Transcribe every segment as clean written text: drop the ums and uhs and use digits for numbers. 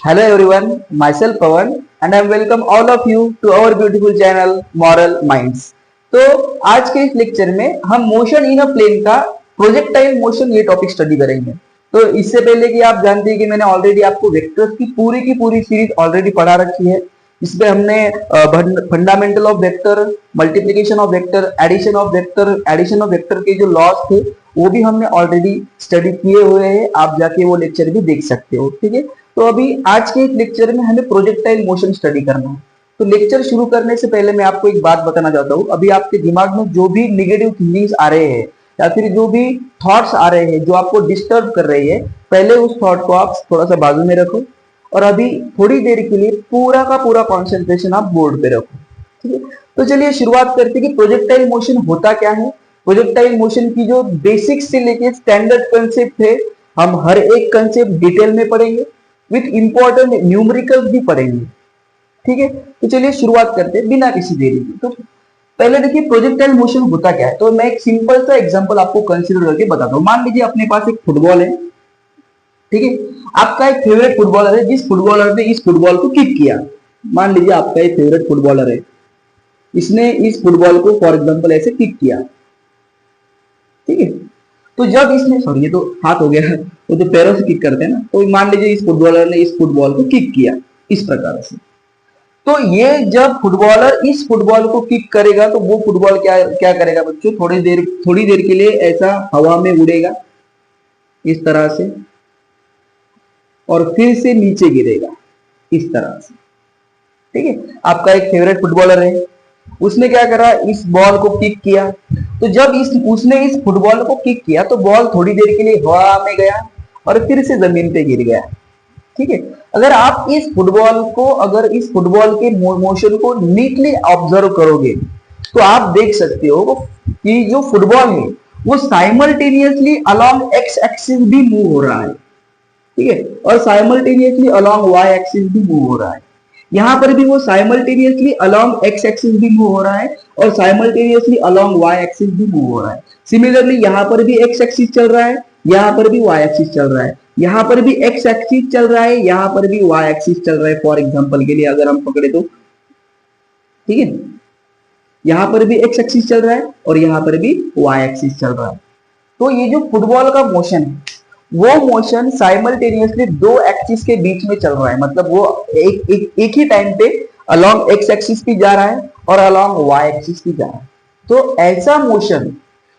Hello everyone, myself Pawan and I welcome all of you to our beautiful channel Moral Minds। तो आज के इस lecture में हम मोशन इन अ प्लेन का प्रोजेक्टाइल मोशन ये टॉपिक स्टडी करेंगे। तो इससे पहले कि आप जानते हैं कि मैंने ऑलरेडी आपको वेक्टर्स की पूरी सीरीज ऑलरेडी पढ़ा रखी है। इसमें हमने fundamental of vector, multiplication of vector, addition of vector के जो लॉज थे वो भी हमने ऑलरेडी स्टडी किए हुए हैं। आप जाके वो लेक्चर भी देख सकते हो, ठीक है। तो अभी आज के लेक्चर में हमें प्रोजेक्टाइल मोशन स्टडी करना है। तो लेक्चर शुरू करने से पहले मैं आपको एक बात बताना चाहता हूँ। अभी आपके दिमाग में जो भी निगेटिव थिंकिंग्स आ रहे हैं या फिर जो भी थॉट्स आ रहे हैं जो आपको डिस्टर्ब कर रही है, पहले उस थॉट को आप थोड़ा सा बाजू में रखो और अभी थोड़ी देर के लिए पूरा का पूरा कॉन्सेंट्रेशन आप बोर्ड पे रखो, ठीक है। तो चलिए शुरुआत करते हैं कि प्रोजेक्टाइल मोशन होता क्या है। प्रोजेक्टाइल मोशन की जो बेसिक से लेके स्टैंडर्ड कंसेप्ट है, हम हर एक कंसेप्ट डिटेल में पढ़ेंगे, विथ इंपॉर्टेंट न्यूमेरिकल्स भी पढ़ेंगे, ठीक है। तो चलिए शुरुआत करते हैं बिना किसी देरी के। तो पहले देखिए प्रोजेक्टाइल मोशन होता क्या है। तो मैं एक सिंपल सा एग्जांपल आपको कंसीडर करके बताता हूँ। मान लीजिए अपने पास एक फुटबॉल है, ठीक है। आपका एक फेवरेट फुटबॉलर है, जिस फुटबॉलर ने इस फुटबॉल को किक किया। मान लीजिए आपका एक फेवरेट फुटबॉलर है, इसने इस फुटबॉल को फॉर एग्जांपल ऐसे किक किया, ठीक है। तो जब इसने, सॉरी ये तो हाथ हो गया, वो तो पैरों से किक करते हैं ना। तो मान लीजिए इस फुटबॉलर ने इस फुटबॉल को किक किया इस प्रकार से। तो ये जब फुटबॉलर इस फुटबॉल को किक करेगा तो वो फुटबॉल क्या करेगा बच्चों, थोड़ी देर के लिए ऐसा हवा में उड़ेगा इस तरह से और फिर से नीचे गिरेगा इस तरह से, ठीक है। आपका एक फेवरेट फुटबॉलर है, उसने क्या करा, इस बॉल को किक किया। तो जब उसने इस फुटबॉल को किक किया तो बॉल थोड़ी देर के लिए हवा में गया और फिर से जमीन पे गिर गया, ठीक है। अगर आप इस फुटबॉल के मोशन को नीटली ऑब्जर्व करोगे तो आप देख सकते हो कि जो फुटबॉल है वो साइमल्टेनियसली अलोंग एक्स एक्सिस भी मूव हो रहा है, ठीक है, और साइमल्टेनियसली अलोंग वाई एक्सिस भी मूव हो रहा है। यहां पर भी वो साइमल्टेनियसली अलोंग एक्स एक्सिस भी मूव हो रहा है और साइमल्टेनियसली अलोंग वाई एक्सिस भी मूव हो रहा है। सिमिलरली यहां पर भी एक्स एक्सिस चल रहा है, यहां पर भी वाई एक्सिस चल रहा है, यहां पर भी एक्स एक्सिस चल रहा है, यहां पर भी वाई एक्सिस चल रहा है। फॉर एग्जांपल के लिए अगर हम पकड़े तो, ठीक है, यहां पर भी एक्स एक्सिस चल रहा है और यहां पर भी वाई एक्सिस चल रहा है। तो ये जो फुटबॉल का मोशन है वो मोशन साइमल्टेनियसली दो एक्सिस के बीच में चल रहा है। मतलब वो एक ही टाइम पे अलोंग एक्स एक्सिस भी जा रहा है और अलोंग वाई एक्सिस भी जा रहा है। तो ऐसा मोशन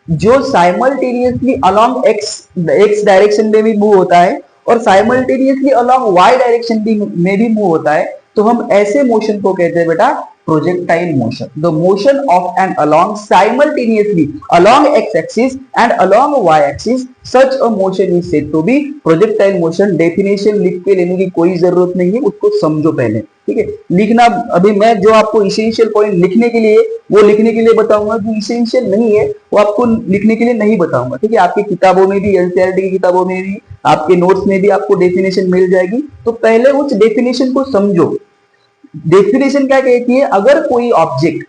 जो साइमल्टेनियसली अलोंग एक्स डायरेक्शन में भी मूव होता है और साइमल्टेनियसली अलोंग वाई डायरेक्शन में भी मूव होता है, तो हम ऐसे मोशन को कहते हैं बेटा projectile motion, the motion of and along simultaneously along x-axis and along y-axis, such a motion is said to be projectile motion। Definition लिख के लेने की कोई जरूरत नहीं है, उसको समझो पहले, ठीक है। लिखना अभी मैं जो आपको इसेंशियल पॉइंट लिखने के लिए बताऊंगा, जो इसेंशियल नहीं है वो आपको लिखने के लिए नहीं बताऊंगा, ठीक है। आपकी किताबों में भी, एनसीईआरटी की किताबों में भी, आपके नोट्स में भी आपको डेफिनेशन मिल जाएगी। तो पहले उस डेफिनेशन को समझो। डेफिनेशन क्या कहती है, अगर कोई ऑब्जेक्ट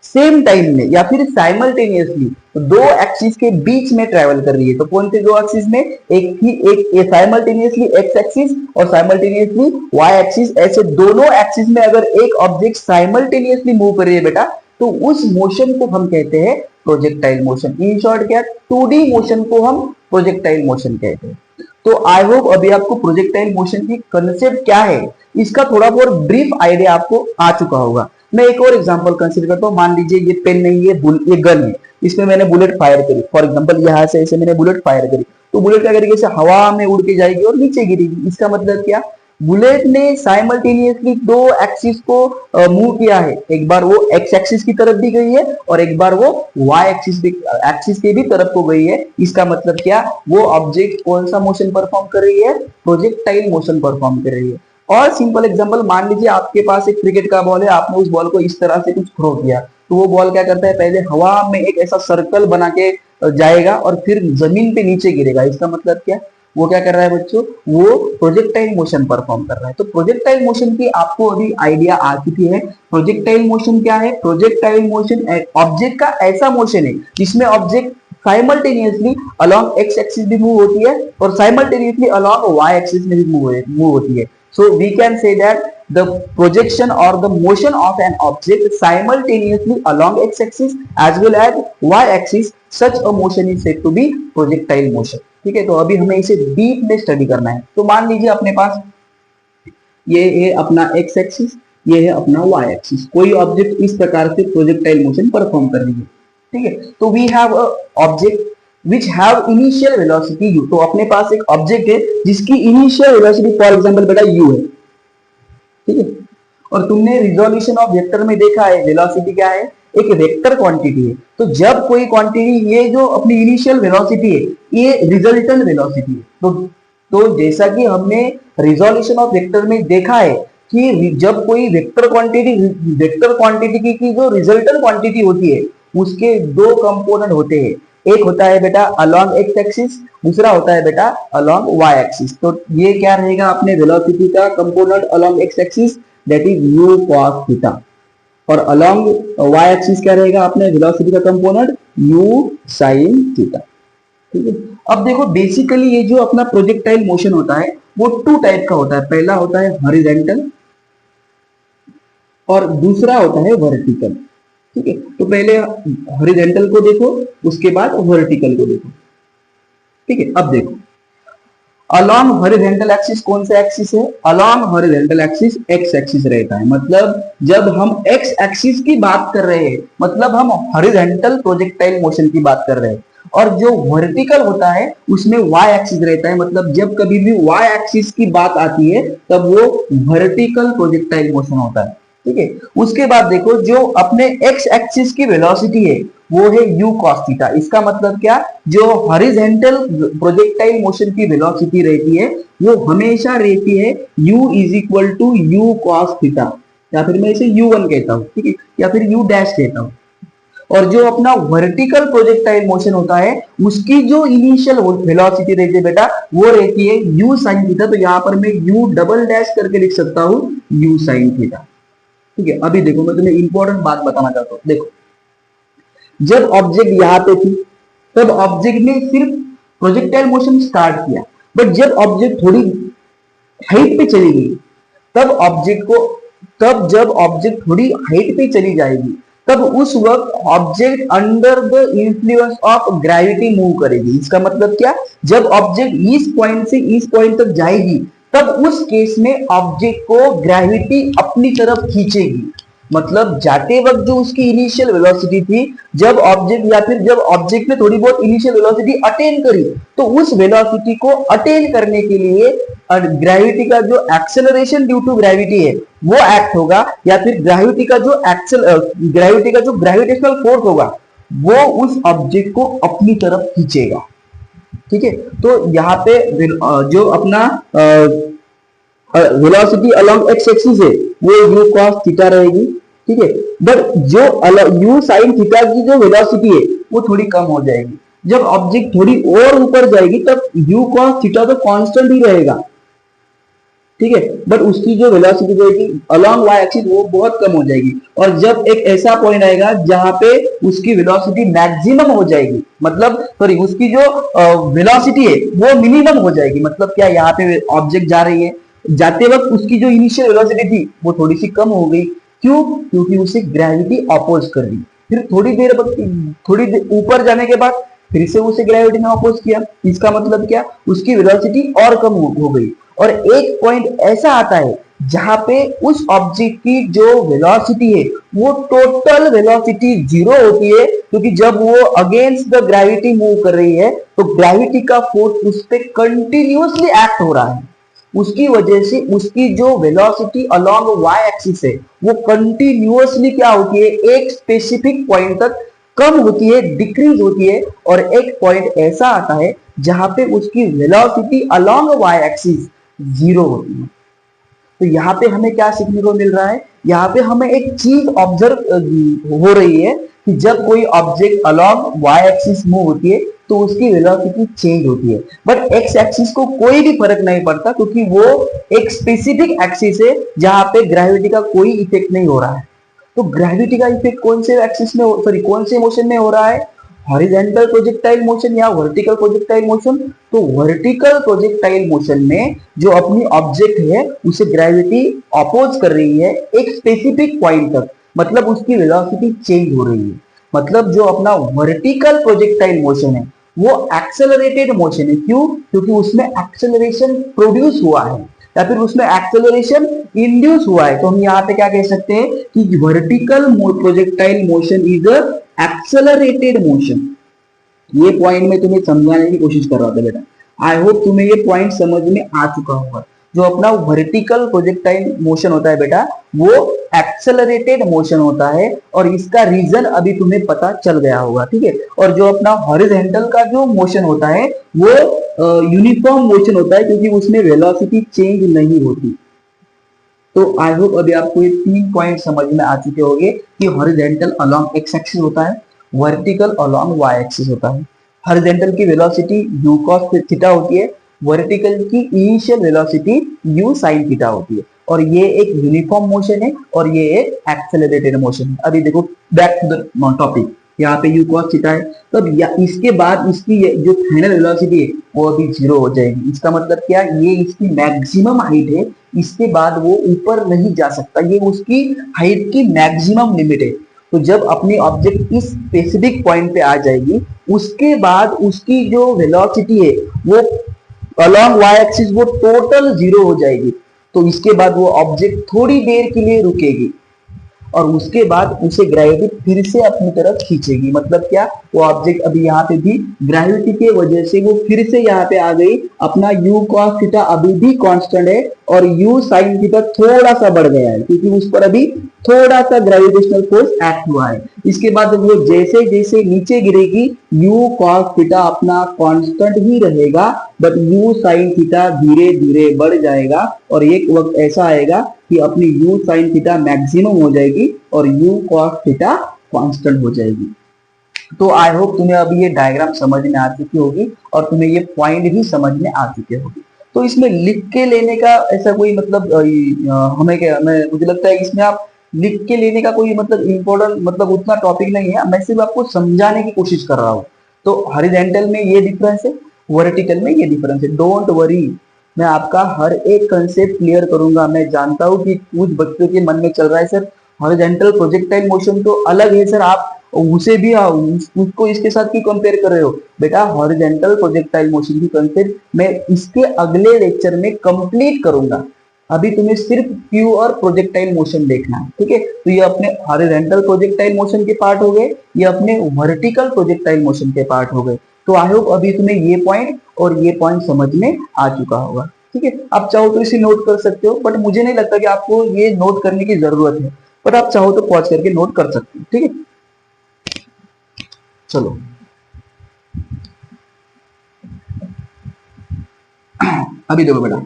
सेम टाइम में या फिर साइमल्टेनियसली दो एक्सिस के बीच में ट्रेवल कर रही है, तो कौन से दो एक्सिस में, एक साइमल्टेनियसली एक्स एक्सिस और साइमल्टेनियसली वाई एक्सिस, ऐसे दोनों एक्सिस में अगर एक ऑब्जेक्ट साइमल्टेनियसली मूव कर रही है बेटा, तो उस मोशन को हम कहते हैं प्रोजेक्टाइल मोशन। इन शॉर्ट क्या, 2D मोशन को हम प्रोजेक्टाइल मोशन कहते हैं। तो आई होप अभी आपको प्रोजेक्टाइल मोशन की कंसेप्ट क्या है इसका थोड़ा बहुत ब्रीफ आइडिया आपको आ चुका होगा। मैं एक और एग्जांपल कंसीडर करता हूँ। मान लीजिए ये पेन नहीं है, ये गन है, इसमें मैंने बुलेट फायर करी। फॉर एग्जांपल यहाँ से ऐसे मैंने बुलेट फायर करी, तो बुलेट क्या करेगी, ऐसे हवा में उड़ के जाएगी और नीचे गिरेगी। इसका मतलब क्या, बुलेट ने साइमल्टेनियसली दो एक्सिस को मूव किया है। एक बार वो एक्स एक्सिस की तरफ भी गई है और एक बार वो वाई एक्सिस के भी तरफ को गई है। इसका मतलब क्या, वो ऑब्जेक्ट कौन सा मोशन परफॉर्म कर रही है, प्रोजेक्टाइल मोशन परफॉर्म कर रही है। और सिंपल एग्जांपल, मान लीजिए आपके पास एक क्रिकेट का बॉल है, आपने उस बॉल को इस तरह से कुछ थ्रो किया, तो वो बॉल क्या करता है, पहले हवा में एक ऐसा सर्कल बना के जाएगा और फिर जमीन पे नीचे गिरेगा। इसका मतलब क्या, वो क्या कर रहा है बच्चों, वो प्रोजेक्टाइल मोशन परफॉर्म कर रहा है। तो प्रोजेक्टाइल मोशन की आपको अभी आइडिया आ चुकी है। प्रोजेक्टाइल मोशन क्या है, प्रोजेक्टाइल मोशन ऑब्जेक्ट का ऐसा मोशन है जिसमें object simultaneously along X axis भी मूव होती है और साइमल्टेनियसली अलोंग वाई एक्सिस में भी मूव होती है। So we can say that the projection or the motion of an object simultaneously along x-axis as well as y-axis, such a motion is said to be projectile motion. ठीक है, तो अभी हमें इसे डीप में study करना है. तो मान लीजिए अपने पास ये है अपना एक्स एक्सिस, ये है अपना वाई एक्सिस. कोई ऑब्जेक्ट इस प्रकार से प्रोजेक्टाइल मोशन परफॉर्म कर रही है. ठीक है, तो we have a object which have initial velocity u. तो अपने पास एक ऑब्जेक्ट है जिसकी इनिशियल वेलोसिटी फॉर एग्जांपल बेटा u है. ठीक है, और तुमने रिजोल्यूशन ऑफ वेक्टर में देखा है वेलोसिटी क्या है, एक वेक्टर क्वांटिटी है. तो जब कोई क्वांटिटी, ये जो अपनी इनिशियल वेलोसिटी है ये रिजल्टेंट वेलोसिटी है. तो जैसा कि हमने रिजोल्यूशन ऑफ वेक्टर में देखा है कि जब कोई वेक्टर क्वांटिटी की जो रिजल्टेंट क्वांटिटी होती है उसके दो कंपोनेंट होते हैं. एक होता है बेटा अलोंग एक्स एक्सिस, दूसरा होता है बेटा अलोंग वाई एक्सिस. तो ये क्या रहेगा अपने वेलोसिटी का component along X axis, that is u cos theta, और अलोंग वाई एक्सिस क्या रहेगा अपने वेलोसिटी का कंपोनेंट u sin थीटा. ठीक है, अब देखो बेसिकली ये जो अपना प्रोजेक्टाइल मोशन होता है वो टू टाइप का होता है. पहला होता है हॉरिजॉन्टल और दूसरा होता है वर्टिकल. ठीक है, तो पहले हॉरिजॉन्टल को देखो, उसके बाद वर्टिकल को देखो. ठीक है, अब देखो अलोंग हॉरिजॉन्टल एक्सिस कौन सा एक्सिस है, along horizontal axis x axis रहता है. मतलब जब हम एक्स एक्सिस की बात कर रहे हैं मतलब हम हॉरिजॉन्टल प्रोजेक्टाइल मोशन की बात कर रहे हैं. और जो वर्टिकल होता है उसमें वाई एक्सिस रहता है. मतलब जब कभी भी वाई एक्सिस की बात आती है तब वो वर्टिकल प्रोजेक्टाइल मोशन होता है. ठीक है, उसके बाद देखो जो अपने एक्स एक्सिस की वेलोसिटी है वो है u cos थीटा. इसका मतलब क्या, जो हॉरिजॉन्टल प्रोजेक्टाइल मोशन की वेलोसिटी रहती है वो हमेशा रहती है u is equal to u cos theta, या फिर मैं इसे u1 कहता हूं. ठीक है, या फिर u डैश कहता हूं. और जो अपना वर्टिकल प्रोजेक्टाइल मोशन होता है उसकी जो इनिशियल वेलोसिटी रहती है बेटा वो रहती है u sin थीटा. तो यहां पर मैं u डबल डैश करके लिख सकता हूं u sin थीटा. ठीक है, अभी देखो मैं तुम्हें इंपॉर्टेंट बात बताना चाहता हूं. देखो जब ऑब्जेक्ट यहां पे थी तब ऑब्जेक्ट ने सिर्फ प्रोजेक्टाइल मोशन स्टार्ट किया, बट जब ऑब्जेक्ट थोड़ी हाइट पे चली गई जब ऑब्जेक्ट थोड़ी हाइट पे चली जाएगी तब उस वक्त object under the influence of gravity move करेगी. इसका मतलब क्या, जब ऑब्जेक्ट इस पॉइंट से इस पॉइंट तक जाएगी तब उस केस में ऑब्जेक्ट को ग्रेविटी अपनी तरफ खींचेगी. मतलब जाते वक्त जो उसकी इनिशियल वेलोसिटी थी, जब ऑब्जेक्ट ने थोड़ी बहुत इनिशियल वेलोसिटी अटेन करी तो उस वेलोसिटी को अटेन करने के लिए ग्रेविटी का जो एक्सेलरेशन ड्यू टू ग्रेविटी है वो एक्ट होगा, या फिर ग्रेविटी का जो ग्रेविटेशनल फोर्स होगा वो उस ऑब्जेक्ट को अपनी तरफ खींचेगा. ठीक है, तो यहाँ पे जो अपना वेलोसिटी अलोंग एक्स एक्सिस है वो u cos थीटा रहेगी. ठीक है, बट जो u sin थीटा की जो वेलोसिटी है वो थोड़ी कम हो जाएगी. जब ऑब्जेक्ट थोड़ी और ऊपर जाएगी तब u cos थीटा तो कांस्टेंट ही रहेगा. ठीक है, बट उसकी जो वेलोसिटी रहेगी अलोंग वाई एक्सिस वो बहुत कम हो जाएगी. और जब एक ऐसा पॉइंट आएगा जहां पे उसकी वेलोसिटी मैक्सिमम हो जाएगी, मतलब सॉरी उसकी जो वेलोसिटी है वो मिनिमम हो जाएगी. मतलब क्या, यहाँ पे ऑब्जेक्ट जा रही है, जाते वक्त उसकी जो इनिशियल वेलोसिटी थी वो थोड़ी सी कम हो गई. क्यों, क्योंकि उसे ग्रेविटी अपोज कर रही. फिर थोड़ी देर ऊपर जाने के बाद फिर से उसे ग्रेविटी ने अपोज किया. इसका मतलब क्या, उसकी वेलोसिटी और कम हो गई. और एक पॉइंट ऐसा आता है जहां पे उस ऑब्जेक्ट की जो वेलोसिटी है वो टोटल वेलोसिटी जीरो होती है, क्योंकि जब वो अगेंस्ट द ग्रेविटी मूव कर रही है तो ग्रेविटी का फोर्स उस पर कंटिन्यूअसली एक्ट हो रहा है. उसकी वजह से उसकी जो वेलोसिटी अलोंग वाई एक्सिस है वो कंटिन्यूअसली क्या होती है, एक स्पेसिफिक पॉइंट तक कम होती है, डिक्रीज होती है. और एक पॉइंट ऐसा आता है जहां पे उसकी velocity along Y axis zero होती है. तो यहाँ पे हमें क्या सीखने को मिल रहा है, यहाँ पे हमें एक चीज ऑब्जर्व हो रही है कि जब कोई object along Y axis move होती है तो उसकी वेलोसिटी चेंज होती है, बट एक्स एक्सिस को कोई भी फर्क नहीं पड़ता क्योंकि वो एक स्पेसिफिक एक्सिस है जहां पे ग्रेविटी का कोई इफेक्ट नहीं हो रहा है. तो ग्रेविटी का इफेक्ट कौन से एक्सिस में, सॉरी कौन से मोशन में हो रहा है, हॉरिजॉन्टल प्रोजेक्टाइल मोशन या वर्टिकल प्रोजेक्टाइल मोशन, तो वर्टिकल प्रोजेक्टाइल मोशन में जो अपनी ऑब्जेक्ट है उसे ग्रेविटी अपोज कर रही है एक स्पेसिफिक पॉइंट तक, मतलब उसकी वेलोसिटी चेंज हो रही है। मतलब जो अपना वर्टिकल प्रोजेक्टाइल मोशन है वो एक्सेलरेटेड मोशन है। क्यों? क्योंकि उसमें एक्सेलरेशन प्रोड्यूस हुआ है या फिर उसमें एक्सेलरेशन इंड्यूस हुआ है। तो हम यहाँ पे क्या कह सकते हैं कि vertical projectile motion is a accelerated motion. ये पॉइंट मैं तुम्हें समझाने की कोशिश कर रहा था बेटा। आई होप तुम्हें ये पॉइंट समझ में आ चुका होगा। जो अपना वर्टिकल प्रोजेक्टाइल मोशन होता है बेटा वो एक्सेलरेटेड मोशन होता है और इसका रीजन अभी तुम्हें पता चल गया होगा, ठीक है। और जो अपना हॉरिजॉन्टल का जो मोशन होता है वो यूनिफॉर्म मोशन होता है क्योंकि उसमें वेलोसिटी चेंज नहीं होती। तो आई होप अभी आपको ये 3 पॉइंट समझ में आ चुके होंगे कि हॉरिजॉन्टल अलोंग एक्स एक्सिस होता है, वर्टिकल अलोंग वाई एक्सिस होता है। हॉरिजॉन्टल की वेलोसिटी u cos थीटा होती है, वर्टिकल की initial velocity u sin theta होती है। और ये एक यूनिफॉर्म मोशन है और ये एक एक्सेलरेटेड मोशन है। अभी देखो बैक टू द टॉपिक, यहाँ पे u cos थीटा है, तब इसके बाद इसकी जो फाइनल वेलोसिटी है वो अभी 0 हो जाएगी। इसका मतलब क्या, ये इसकी मैक्सिमम हाइट है, इसके बाद वो ऊपर नहीं जा सकता, ये उसकी हाइट की मैक्सिमम लिमिट है। तो जब अपनी ऑब्जेक्ट इस स्पेसिफिक पॉइंट पे आ जाएगी उसके बाद उसकी जो वेलोसिटी है वो अलोंग वाई एक्सिस वो टोटल 0 हो जाएगी। तो इसके बाद वो ऑब्जेक्ट थोड़ी देर के लिए रुकेगी और उसके बाद उसे ग्रेविटी फिर से अपनी तरफ खींचेगी। मतलब क्या, वो ऑब्जेक्ट अभी यहाँ पे भी ग्रेविटी के वजह से वो फिर से यहाँ पे आ गई। अपना u cos थीटा अभी भी कांस्टेंट है और u sin थीटा थोड़ा सा बढ़ गया है क्योंकि उस पर अभी थोड़ा सा ग्रेविटेशनल फोर्स एक्ट हुआ है। इसके बाद वो जैसे जैसे नीचे गिरेगी u cos थीटा अपना कांस्टेंट ही रहेगा, बट u sin थीटा धीरे धीरे बढ़ जाएगा और एक वक्त ऐसा आएगा कि अपनी u sin थीटा मैक्सिमम हो जाएगी और u cos थीटा कांस्टेंट हो जाएगी। तो आई होप तुम्हें अभी ये डायग्राम समझ में आ चुकी होगी और तुम्हें ये पॉइंट भी समझ में आ चुके होंगे। तो इसमें लिख के लेने का ऐसा कोई मतलब हमें क्या, मुझे लगता है इसमें आप लिख के लेने का कोई मतलब इम्पोर्टेंट मतलब उतना टॉपिक नहीं है, मैं सिर्फ आपको समझाने की कोशिश कर रहा हूँ। तो हॉरिजॉन्टल में ये डिफरेंस है, वर्टिकल में ये डिफरेंस है। डोंट वरी, मैं आपका हर एक कंसेप्ट क्लियर करूंगा। मैं जानता हूँ कि कुछ बच्चों के मन में चल रहा है सर हॉरिजॉन्टल प्रोजेक्टाइल मोशन तो अलग है सर, आप उसे भी उसको इसके साथ क्यों कंपेयर कर रहे हो? बेटा हॉरिजॉन्टल प्रोजेक्टाइल मोशन की कंसेप्ट मैं इसके अगले लेक्चर में कंप्लीट करूंगा। अभी तुम्हें सिर्फ प्योर प्रोजेक्टाइल मोशन देखना है, ठीक है। तो ये अपने हॉरिजॉन्टल प्रोजेक्टाइल मोशन के पार्ट हो गए, ये अपने वर्टिकल प्रोजेक्टाइल मोशन के पार्ट हो गए। तो आई होप अभी तुम्हें ये पॉइंट और ये पॉइंट समझ में आ चुका होगा, ठीक है। आप चाहो तो इसे नोट कर सकते हो, बट मुझे नहीं लगता कि आपको ये नोट करने की जरूरत है, बट आप चाहो तो पॉज करके नोट कर सकते हो, ठीक है। चलो अभी देखो बेटा,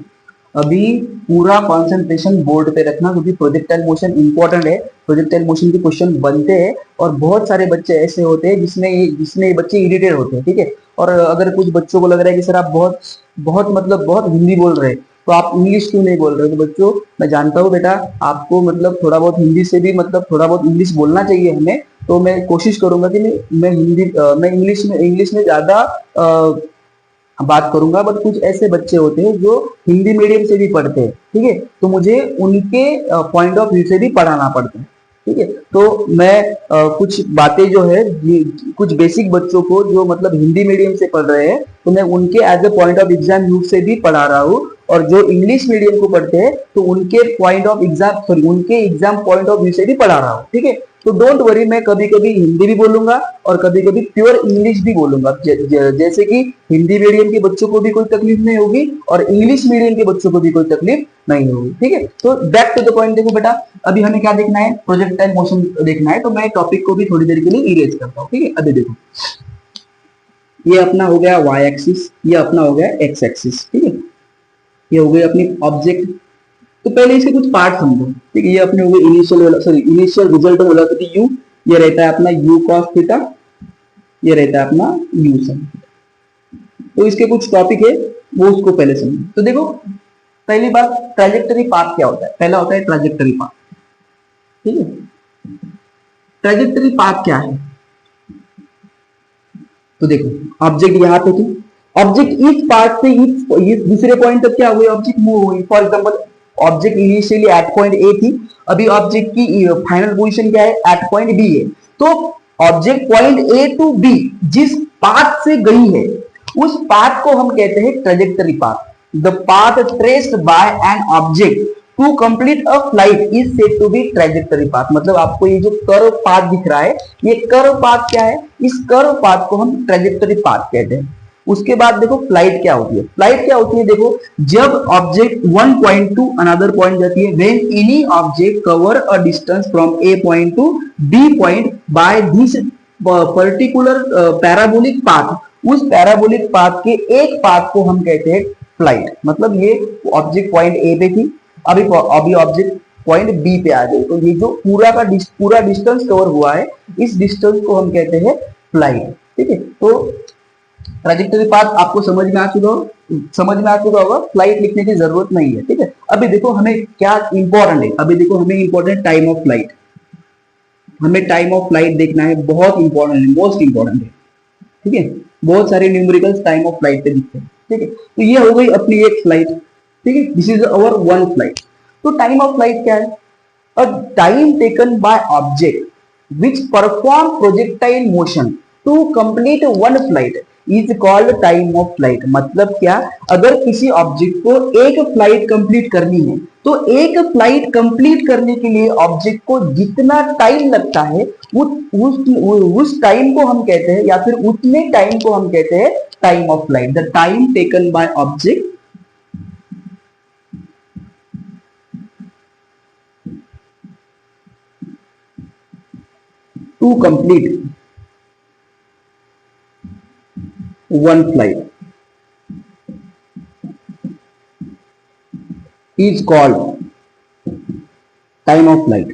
अभी पूरा कंसंट्रेशन बोर्ड पे रखना क्योंकि प्रोजेक्टाइल मोशन इंपॉर्टेंट है। प्रोजेक्टाइल मोशन के क्वेश्चन बनते हैं और बहुत सारे बच्चे ऐसे होते हैं जिसमें ये बच्चे इरिटेट होते हैं, ठीक है। और अगर कुछ बच्चों को लग रहा है कि सर आप बहुत बहुत मतलब बहुत हिंदी बोल रहे हैं तो आप इंग्लिश क्यों नहीं बोल रहे हो? तो बच्चों मैं जानता हूँ बेटा आपको मतलब थोड़ा बहुत हिंदी से भी मतलब थोड़ा बहुत इंग्लिश बोलना चाहिए हमें, तो मैं कोशिश करूंगा कि मैं इंग्लिश में ज्यादा बात करूंगा। बट कुछ ऐसे बच्चे होते हैं जो हिंदी मीडियम से भी पढ़ते हैं, ठीक है, तो मुझे उनके पॉइंट ऑफ व्यू से भी पढ़ाना पड़ता है, ठीक है। तो मैं कुछ बातें जो है कुछ बेसिक बच्चों को जो मतलब हिंदी मीडियम से पढ़ रहे हैं तो मैं उनके as a point of exam view से भी पढ़ा रहा हूँ, और जो इंग्लिश मीडियम को पढ़ते हैं तो उनके पॉइंट ऑफ एग्जाम सॉरी उनके एग्जाम पॉइंट ऑफ व्यू से भी पढ़ा रहा हूँ, ठीक है। तो डोंट वरी, मैं कभी कभी हिंदी भी बोलूंगा और कभी कभी प्योर इंग्लिश भी बोलूंगा, जैसे कि हिंदी मीडियम के बच्चों को भी कोई तकलीफ नहीं होगी और इंग्लिश मीडियम के बच्चों को भी कोई तकलीफ नहीं होगी, ठीक है। तो बैक टू द पॉइंट, देखो बेटा अभी हमें क्या देखना है, प्रोजेक्टाइल मोशन देखना है। तो मैं टॉपिक को भी थोड़ी देर के लिए इरेज करता हूँ, ठीक है। अभी देखो ये अपना हो गया वाई एक्सिस, ये अपना हो गया एक्स एक्सिस, ठीक है। ये हो गई अपनी ऑब्जेक्ट। तो पहले इसके कुछ पार्ट समझो, ठीक है। ये अपने हो गए इनिशियल रिजल्ट वेलोसिटी u, ये रहता है अपना u cos थीटा, ये रहता है अपना u sin थीटा। तो इसके कुछ टॉपिक है वो उसको पहले समझो। तो देखो पहली बात, ट्रैजेक्टरी पाथ क्या होता है? पहला होता है ट्रैजेक्टरी पाथ, ठीक है। ट्रैजेक्टरी पाथ क्या है? तो देखो ऑब्जेक्ट यहाँ पे थी, ऑब्जेक्ट इस पार्ट से इस दूसरे पॉइंट तक क्या हुई, ऑब्जेक्ट मूव हुई। For example object initially at point A थी, अभी ऑब्जेक्ट की फाइनल पोजीशन क्या है, एट पॉइंट बी है। तो object point A to B जिस पाथ से गई है उस पाथ को हम कहते हैं trajectory path. The path traced by an object to complete a flight is said to be trajectory path. मतलब आपको ये जो कर्व पाथ दिख रहा है, ये कर्व पाथ क्या है, इस कर्व पाथ को हम ट्रेजेक्टरी पाथ कहते हैं। उसके बाद देखो फ्लाइट क्या होती है, फ्लाइट क्या होती है, देखो जब object one point to another point जाती है, when any object cover a distance from A point to B point by this particular parabolic path, उस पैराबोलिक पाथ के एक पाथ को हम कहते हैं फ्लाइट। मतलब ये ऑब्जेक्ट पॉइंट ए पे थी, अभी ऑब्जेक्ट पॉइंट बी पे आ गई, तो ये जो पूरा डिस्टेंस कवर हुआ है, इस डिस्टेंस को हम कहते हैं फ्लाइट। ठीक है, तो ट्रैजेक्टरी पाथ आपको समझ में आ चुका होगा, फ्लाइट लिखने की जरूरत नहीं है। ठीक है, अभी देखो हमें क्या इंपॉर्टेंट है, अभी देखो हमें इंपॉर्टेंट टाइम ऑफ फ्लाइट, हमें टाइम ऑफ फ्लाइट देखना है, बहुत इंपॉर्टेंट है, मोस्ट इंपॉर्टेंट है। ठीक है, बहुत सारे न्यूमेरिकल्स टाइम ऑफ फ्लाइट पे दिखते हैं। ठीक है, तो ये हो गई अपनी एक फ्लाइट। ठीक है, this is our one flight. तो टाइम ऑफ फ्लाइट क्या है, a time taken by object which perform projectile motion to complete one flight is called time of flight. मतलब क्या, अगर किसी ऑब्जेक्ट को एक फ्लाइट कंप्लीट करनी है, तो एक फ्लाइट कंप्लीट करने के लिए ऑब्जेक्ट को जितना टाइम लगता है उस टाइम को हम कहते हैं, या फिर उतने टाइम को हम कहते हैं time of flight. The time taken by object to complete one flight is called time of flight।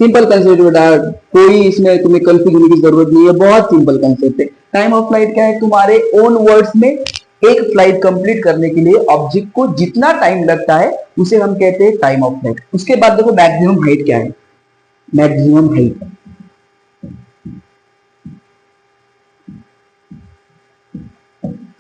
Simple concept बेटा, कोई इसमें तुम्हें कंफ्यूज होने की जरूरत नहीं है, बहुत सिंपल कंसेप्ट है। टाइम ऑफ फ्लाइट क्या है, तुम्हारे ओन वर्ड्स में एक फ्लाइट कंप्लीट करने के लिए ऑब्जेक्ट को जितना टाइम लगता है उसे हम कहते हैं टाइम ऑफ फ्लाइट। उसके बाद देखो मैक्सिमम हाइट क्या है, मैक्सिमम हाइट,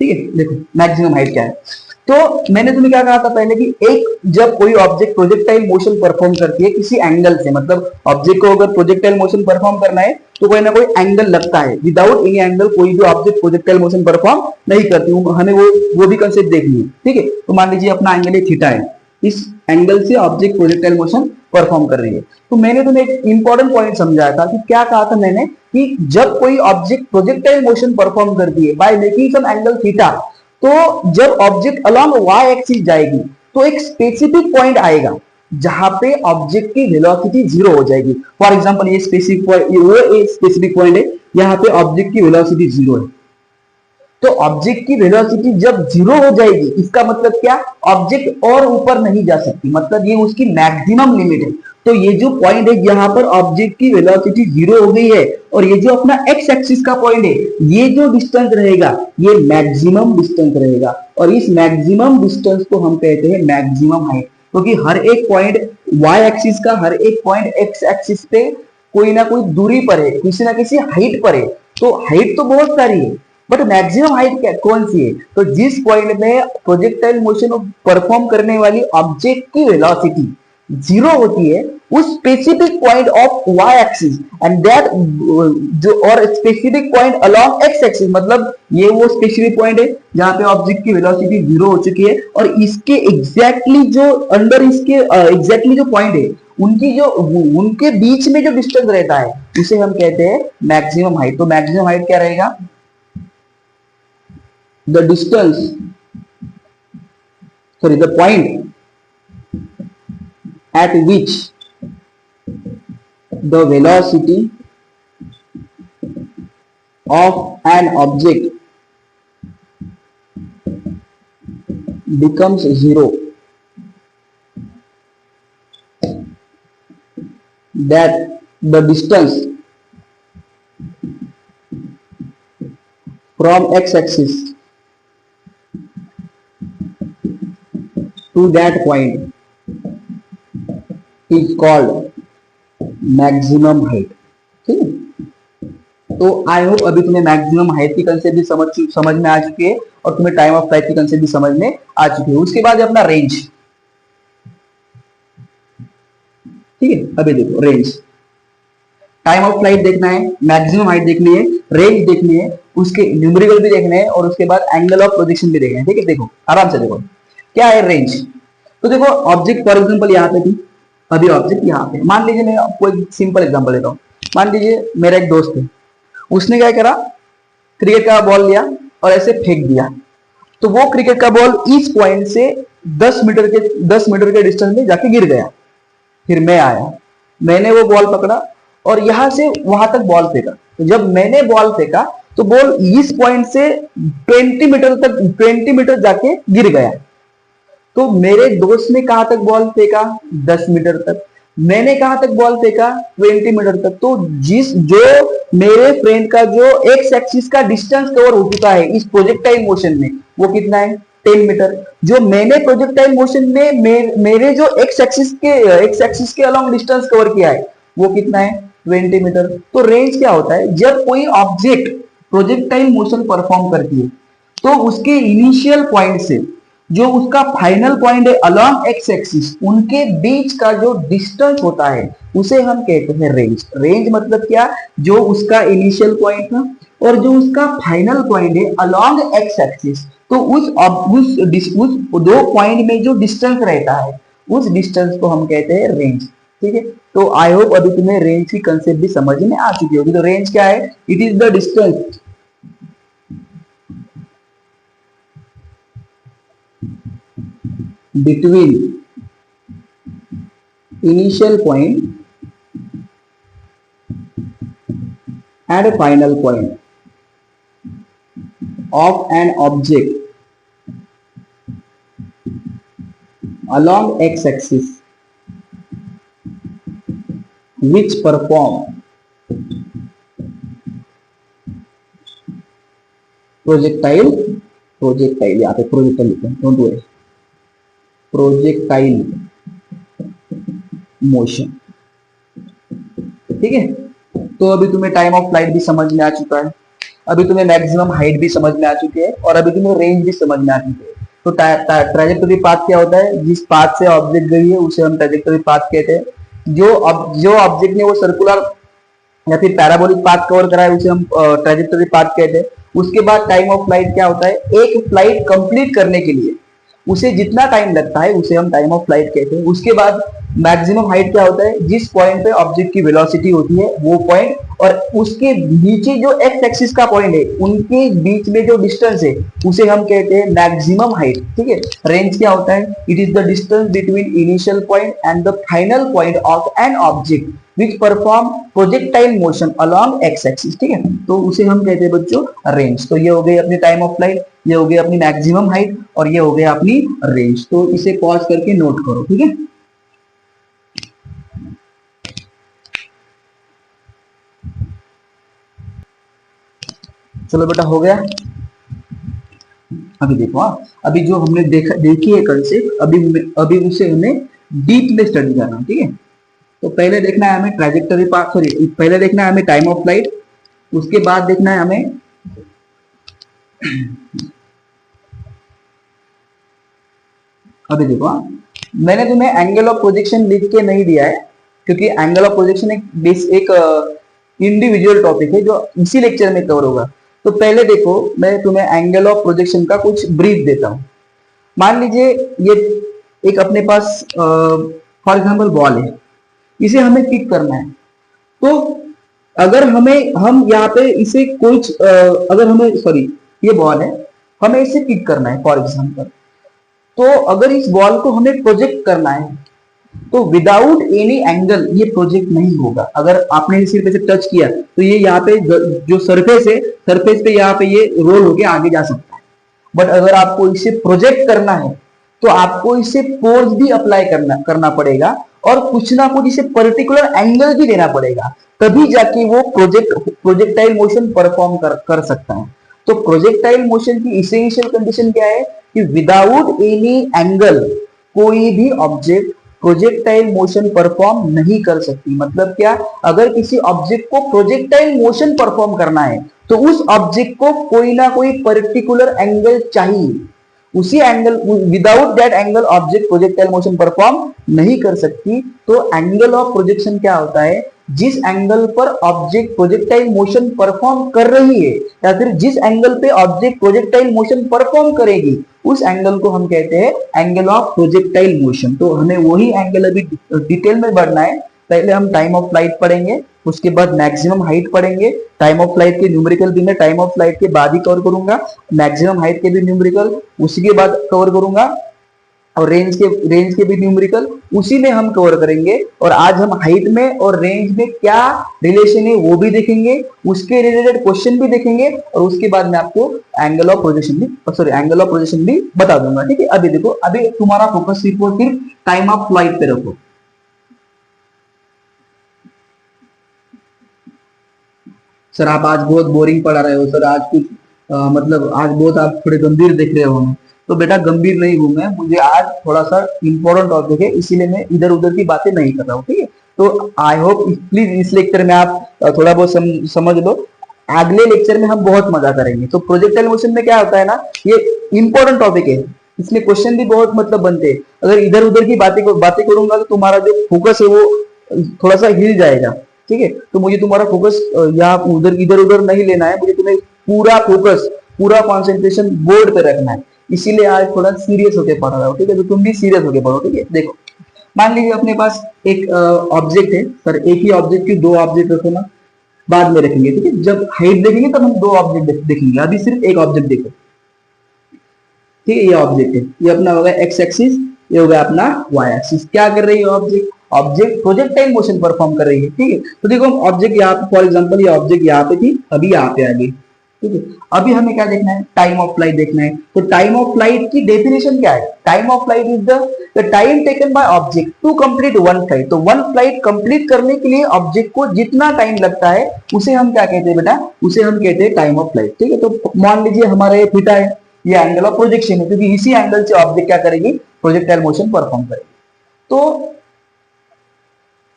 ठीक है, देखो मैक्सिमम हाइट क्या है। तो मैंने तुम्हें क्या कहा था पहले कि एक जब कोई ऑब्जेक्ट प्रोजेक्टाइल मोशन परफॉर्म करती है किसी एंगल से, मतलब ऑब्जेक्ट को अगर प्रोजेक्टाइल मोशन परफॉर्म करना है तो कोई ना कोई एंगल लगता है, विदाउट एनी एंगल कोई भी ऑब्जेक्ट प्रोजेक्टाइल मोशन परफॉर्म नहीं करती, हमें वो भी कंसेप्ट देखनी है। ठीक है, तो मान लीजिए अपना एंगल थीटा है, इस एंगल से ऑब्जेक्ट प्रोजेक्टाइल मोशन परफॉर्म कर रही है। तो मैंने तुम्हें एक इंपॉर्टेंट पॉइंट समझाया था कि क्या कहा था मैंने, कि जब कोई ऑब्जेक्ट प्रोजेक्टाइल मोशन परफॉर्म करती है by making some angle theta, तो जब ऑब्जेक्ट अलोंग वाई एक्सिस जाएगी तो एक स्पेसिफिक पॉइंट आएगा जहां पे ऑब्जेक्ट की वेलोसिटी जीरो हो जाएगी। फॉर एग्जांपल ये स्पेसिफिक पॉइंट है, यहाँ पे ऑब्जेक्ट की वेलोसिटी जीरो है। तो ऑब्जेक्ट की वेलोसिटी जब जीरो हो जाएगी, इसका मतलब क्या, ऑब्जेक्ट और ऊपर नहीं जा सकती, मतलब ये उसकी मैक्सिमम लिमिट है। तो ये जो पॉइंट है यहाँ पर ऑब्जेक्ट की वेलोसिटी जीरो हो गई है, और ये जो अपना एक्स एक्सिस का पॉइंट है, ये जो डिस्टेंस रहेगा ये मैक्सिमम डिस्टेंस रहेगा, और इस मैक्सिमम डिस्टेंस को हम कहते हैं मैक्सिमम हाइट। क्योंकि हर एक पॉइंट वाई एक्सिस का, हर एक पॉइंट एक्स एक्सिस पे कोई ना कोई दूरी पर है, किसी ना किसी हाइट पर है। तो हाइट तो बहुत सारी है, बट मैक्सिमम हाइट कौन सी है, तो जिस पॉइंट में प्रोजेक्टाइल मोशन परफॉर्म करने वाली ऑब्जेक्ट की वेलोसिटी जीरो होती है, उस specific point of Y axis and that जो, और specific point along X axis, मतलब ये वो स्पेसिफिक पॉइंट है जहां पे ऑब्जेक्ट की वेलोसिटी जीरो हो चुकी है, और इसके एग्जैक्टली जो अंडर इसके एग्जैक्टली जो पॉइंट है उनके बीच में जो डिस्टेंस रहता है उसे हम कहते हैं मैक्सिमम हाइट। तो मैक्सिमम हाइट क्या रहेगा, the distance, sorry, the point at which the velocity of an object becomes zero, that the distance from x-axis to that point is called maximum height। ठीक है, तो आई होप अभी तुम्हें maximum height की concept भी समझ में आ चुकी है और तुम्हें टाइम ऑफ फ्लाइट की कंसेप्ट भी समझ में आ चुकी है। उसके बाद अपना रेंज, ठीक है। अभी देखो रेंज, टाइम ऑफ फ्लाइट देखना है, मैक्सिमम हाइट देखनी है, रेंज देखनी है, उसके न्यूमेरिकल भी देखने हैं और उसके बाद एंगल ऑफ प्रोजेक्शन भी देखना है, ठीक है। देखो आराम से देखो क्या है रेंज। तो देखो ऑब्जेक्ट फॉर एग्जांपल यहाँ पे थी, अभी ऑब्जेक्ट यहाँ पे, मान लीजिए मैं आपको एक सिंपल एग्जांपल देता हूँ। मान लीजिए मेरा एक दोस्त है, उसने क्या करा, क्रिकेट का बॉल लिया और ऐसे फेंक दिया, तो वो क्रिकेट का बॉल इस पॉइंट से 10 मीटर के डिस्टेंस में जाके गिर गया। फिर मैं आया, मैंने वो बॉल पकड़ा और यहां से वहां तक बॉल फेंका। तो जब मैंने बॉल फेंका तो बॉल इस पॉइंट से 20 मीटर जाके गिर गया। तो मेरे दोस्त ने कहां तक बॉल फेंका, 10 मीटर तक। मैंने कहां तक बॉल फेंका, 20 मीटर तक। तो जो मेरे फ्रेंड का जो एक्स एक्सिस का डिस्टेंस कवर हो चुका है इस प्रोजेक्टाइल मोशन में, वो कितना है, 10 मीटर। जो मैंने प्रोजेक्टाइल मोशन में मेरे जो एक्स एक्सिस के अलोंग डिस्टेंस कवर किया है वो कितना है, 20 मीटर। तो रेंज क्या होता है, जब कोई ऑब्जेक्ट प्रोजेक्टाइल मोशन परफॉर्म करती है तो उसके इनिशियल पॉइंट से जो उसका फाइनल पॉइंट है अलोंग एक्स एक्सिस, उनके बीच का जो डिस्टेंस होता है उसे हम कहते हैं रेंज। रेंज मतलब क्या, जो उसका इनिशियल पॉइंट था और जो उसका फाइनल पॉइंट है अलोंग एक्स एक्सिस, तो उस दो पॉइंट में जो डिस्टेंस रहता है उस डिस्टेंस को हम कहते हैं रेंज, ठीक है। तो आई होप अभी तुम्हें रेंज की कंसेप्ट भी समझ में आ चुकी होगी। तो रेंज क्या है, it is the distance between initial point and a final point of an object along x-axis which perform projectile यहाँ पे प्रोजेक्टाइल लिखते हैं, डोंट वरी, प्रोजेक्टाइल मोशन, ठीक है। तो अभी तुम्हें टाइम ऑफ फ्लाइट भी समझ में आ चुका है, अभी तुम्हें मैक्सिमम हाइट भी समझ में आ चुकी है और अभी तुम्हें रेंज भी समझ में आ चुकी है। तो ट्रैजेक्टोरी पाथ क्या होता है, जिस पाथ से ऑब्जेक्ट गई है उसे हम ट्रैजेक्टोरी पाथ कहते हैं। जो ऑब्जेक्ट ने वो सर्कुलर या फिर पैराबोलिक पाथ कवर करा है उसे हम ट्रैजेक्टोरी पाथ कहते हैं। उसके बाद टाइम ऑफ फ्लाइट क्या होता है, एक फ्लाइट कंप्लीट करने के लिए उसे जितना टाइम लगता है उसे हम टाइम ऑफ फ्लाइट कहते हैं। उसके बाद मैक्सिमम हाइट क्या होता है, जिस पॉइंट पे ऑब्जेक्ट की वेलोसिटी होती है वो पॉइंट और उसके नीचे जो एक्स एक्सिस का पॉइंट है उनके बीच में जो डिस्टेंस है उसे हम कहते हैं मैक्सिमम हाइट, ठीक है। रेंज क्या होता है, it is the distance between initial point and the final point of an object which perform projectile motion along X axis, ठीक है। तो उसे हम कहते हैं बच्चों रेंज। तो ये हो गई अपनी टाइम ऑफ फ्लाइट, ये हो गई अपनी मैक्सिमम हाइट और ये हो गया अपनी रेंज। तो इसे पॉज करके नोट करो, ठीक है। चलो बेटा हो गया। अभी देखो, अभी जो हमने देखी है कंसेप्ट, अभी उसे हमें डीप में स्टडी करना, ठीक है। तो पहले देखना है हमें ट्रैजेक्टरी पाथ, सॉरी पहले देखना है हमें टाइम ऑफ फ्लाइट, उसके बाद देखना है हमें अभी देखो, मैंने तुम्हें एंगल ऑफ प्रोजेक्शन लिख के नहीं दिया है क्योंकि एंगल ऑफ प्रोजेक्शन एक इंडिविजुअल टॉपिक है जो इसी लेक्चर में कवर होगा। तो पहले देखो, मैं तुम्हें एंगल ऑफ प्रोजेक्शन का कुछ ब्रीफ देता हूं। मान लीजिए ये एक अपने पास फॉर एग्जांपल बॉल है, इसे हमें किक करना है। तो अगर हम यहाँ पे इसे कुछ अगर हमें सॉरी ये बॉल है, हमें इसे किक करना है फॉर एग्जांपल। तो अगर इस बॉल को हमें प्रोजेक्ट करना है तो विदाउट एनी एंगल ये प्रोजेक्ट नहीं होगा। अगर आपने सिर्फ इसे टच किया तो ये यहाँ पे जो सरफेस है, सरफेस पे यहाँ पे ये रोल होके आगे जा सकता है। बट अगर आपको इसे प्रोजेक्ट करना है तो आपको इसे फोर्स भी अप्लाई करना पड़ेगा और कुछ ना कुछ इसे पर्टिकुलर एंगल भी देना पड़ेगा, तभी जाके वो प्रोजेक्टाइल मोशन परफॉर्म कर सकता है। तो प्रोजेक्टाइल मोशन की इसेंशियल कंडीशन क्या है कि विदाउट एनी एंगल कोई भी ऑब्जेक्ट प्रोजेक्टाइल मोशन परफॉर्म नहीं कर सकती। मतलब क्या, अगर किसी ऑब्जेक्ट को प्रोजेक्टाइल मोशन परफॉर्म करना है तो उस ऑब्जेक्ट को कोई ना कोई पर्टिकुलर एंगल चाहिए, उसी angle, without that angle object projectile motion perform नहीं कर सकती। तो एंगल ऑफ प्रोजेक्शन क्या होता है, जिस एंगल पर ऑब्जेक्ट प्रोजेक्टाइल मोशन परफॉर्म कर रही है या फिर जिस एंगल पे ऑब्जेक्ट प्रोजेक्टाइल मोशन परफॉर्म करेगी उस एंगल को हम कहते हैं एंगल ऑफ प्रोजेक्टाइल मोशन। तो हमें वही एंगल अभी डिटेल में बढ़ना है। पहले हम टाइम ऑफ फ्लाइट पढ़ेंगे, उसके बाद मैक्सिमम हाइट पढ़ेंगे। टाइम ऑफ फ्लाइट के न्यूमेरिकल भी मैं टाइम ऑफ फ्लाइट के बाद ही कवर करूंगा, मैक्सिमम हाइट के भी न्यूमेरिकल उसी के बाद कवर करूंगा, और रेंज के भी न्यूमेरिकल उसी में हम कवर करेंगे। और आज हम हाइट में और रेंज में क्या रिलेशन है वो भी देखेंगे, उसके रिलेटेड क्वेश्चन भी देखेंगे, और उसके बाद मैं आपको एंगल ऑफ प्रोजेक्शन भी बता दूंगा। ठीक है, अभी देखो, अभी तुम्हारा फोकस सिर्फ टाइम ऑफ फ्लाइट पे रखो। सर आप आज बहुत बोरिंग पढ़ा रहे हो सर, आज कुछ मतलब आज बहुत आप थोड़े गंभीर दिख रहे हो। तो बेटा गंभीर नहीं हूं मैं, मुझे आज थोड़ा सा इंपॉर्टेंट टॉपिक है, इसीलिए मैं इधर उधर की बातें नहीं कर रहा हूँ। ठीक है, तो आई होप प्लीज इस लेक्चर में आप थोड़ा बहुत समझ लो, अगले लेक्चर में हम बहुत मजा करेंगे। तो प्रोजेक्टाइल मोशन में क्या होता है ना, ये इंपॉर्टेंट टॉपिक है, इसलिए क्वेश्चन भी बहुत मतलब बनते हैं। अगर इधर उधर की बातें करूंगा तो तुम्हारा जो फोकस है वो थोड़ा सा हिल जाएगा। ठीक है, तो मुझे तुम्हारा फोकस यहाँ इधर उधर नहीं लेना है, मुझे तुम्हें पूरा फोकस, पूरा कॉन्सेंट्रेशन बोर्ड पे रखना है, इसीलिए आज थोड़ा सीरियस होकर पढ़ रहा हूँ। ठीक है, तो तुम भी सीरियस होकर पढ़ो। ठीक है, देखो मान लीजिए अपने पास एक ऑब्जेक्ट है सर, एक ही ऑब्जेक्ट की दो ऑब्जेक्ट रखो ना, बाद में रखेंगे। ठीक है, जब हाइट देखेंगे तब हम दो ऑब्जेक्ट देखेंगे, अभी सिर्फ एक ऑब्जेक्ट देखो। ठीक है, ये ऑब्जेक्ट है, ये अपना होगा एक्स एक्सिस, ये होगा अपना वाई एक्सिस। क्या कर रही है ऑब्जेक्ट प्रोजेक्टाइल मोशन परफॉर्म कर रही है। ठीक है, तो देखो ऑब्जेक्ट यहाँ पे, फॉर एग्जांपल ये ऑब्जेक्ट यहाँ पे थी, अभी यहाँ पे आ गई। ठीक है, अभी हमें क्या देखना है, टाइम ऑफ फ्लाइट देखना है। तो टाइम ऑफ फ्लाइट की डेफिनेशन क्या है, time of flight is the time taken by object to complete one flight. तो वन फ्लाइट कंप्लीट करने के लिए ऑब्जेक्ट को जितना टाइम लगता है उसे हम क्या कहते हैं बेटा, उसे हम कहते हैं टाइम ऑफ फ्लाइट। ठीक है, तो मान लीजिए हमारा ये थीटा है, ये एंगल ऑफ प्रोजेक्शन है, क्योंकि इसी एंगल से ऑब्जेक्ट क्या करेगी, प्रोजेक्टाइल मोशन परफॉर्म करेगी। तो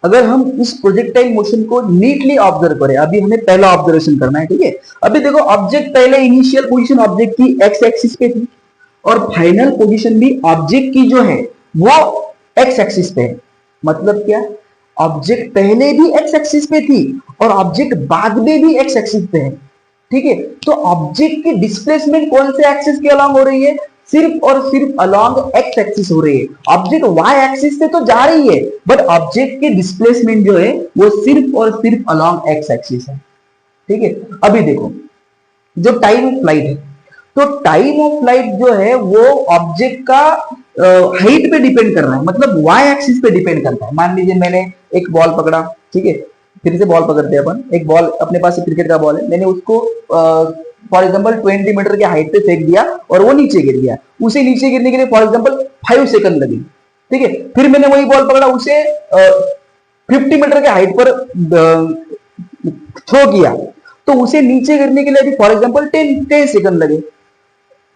अगर हम इस प्रोजेक्टाइल मोशन को नीटली ऑब्जर्व करें, अभी हमें पहला ऑब्जर्वेशन करना है। ठीक है, अभी देखो ऑब्जेक्ट पहले इनिशियल पोजीशन ऑब्जेक्ट की एक्स एक्सिस पे थी और फाइनल पोजीशन भी ऑब्जेक्ट की जो है वो एक्स एक्सिस पे है। मतलब क्या, ऑब्जेक्ट पहले भी एक्स एक्सिस पे थी और ऑब्जेक्ट बाद में भी एक्स एक्सिस पे है। ठीक है, तो ऑब्जेक्ट की डिस्प्लेसमेंट कौन से एक्सिस के अलॉन्ग हो रही है, सिर्फ और सिर्फ अलॉन्ग एक्स एक्सिस हो रही है। ऑब्जेक्ट वाई एक्सिस पे तो जा रही है, बट ऑब्जेक्ट की डिस्प्लेसमेंट जो है वो सिर्फ और सिर्फ अलॉन्ग एक्स एक्सिस है। ठीक है, अभी देखो जो टाइम ऑफ फ्लाइट है, तो टाइम ऑफ फ्लाइट जो है वो ऑब्जेक्ट का हाइट पे डिपेंड कर रहा है, मतलब वाई एक्सिस पे डिपेंड करता है। मान लीजिए मैंने एक बॉल पकड़ा, ठीक है, फिर से बॉल पकड़ते हैं अपन, एक बॉल अपने पास क्रिकेट का बॉल है, मैंने उसको फॉर एग्जांपल 20 मीटर के हाइट पे फेंक दिया और वो नीचे गिर गया। उसे नीचे गिरने के लिए फॉर एग्जांपल 5 सेकंड लगे। ठीक है, फिर मैंने वही बॉल पकड़ा, उसे 50 मीटर के हाइट पर थ्रो किया, तो उसे नीचे गिरने के लिए फॉर एग्जांपल 10 सेकंड लगे।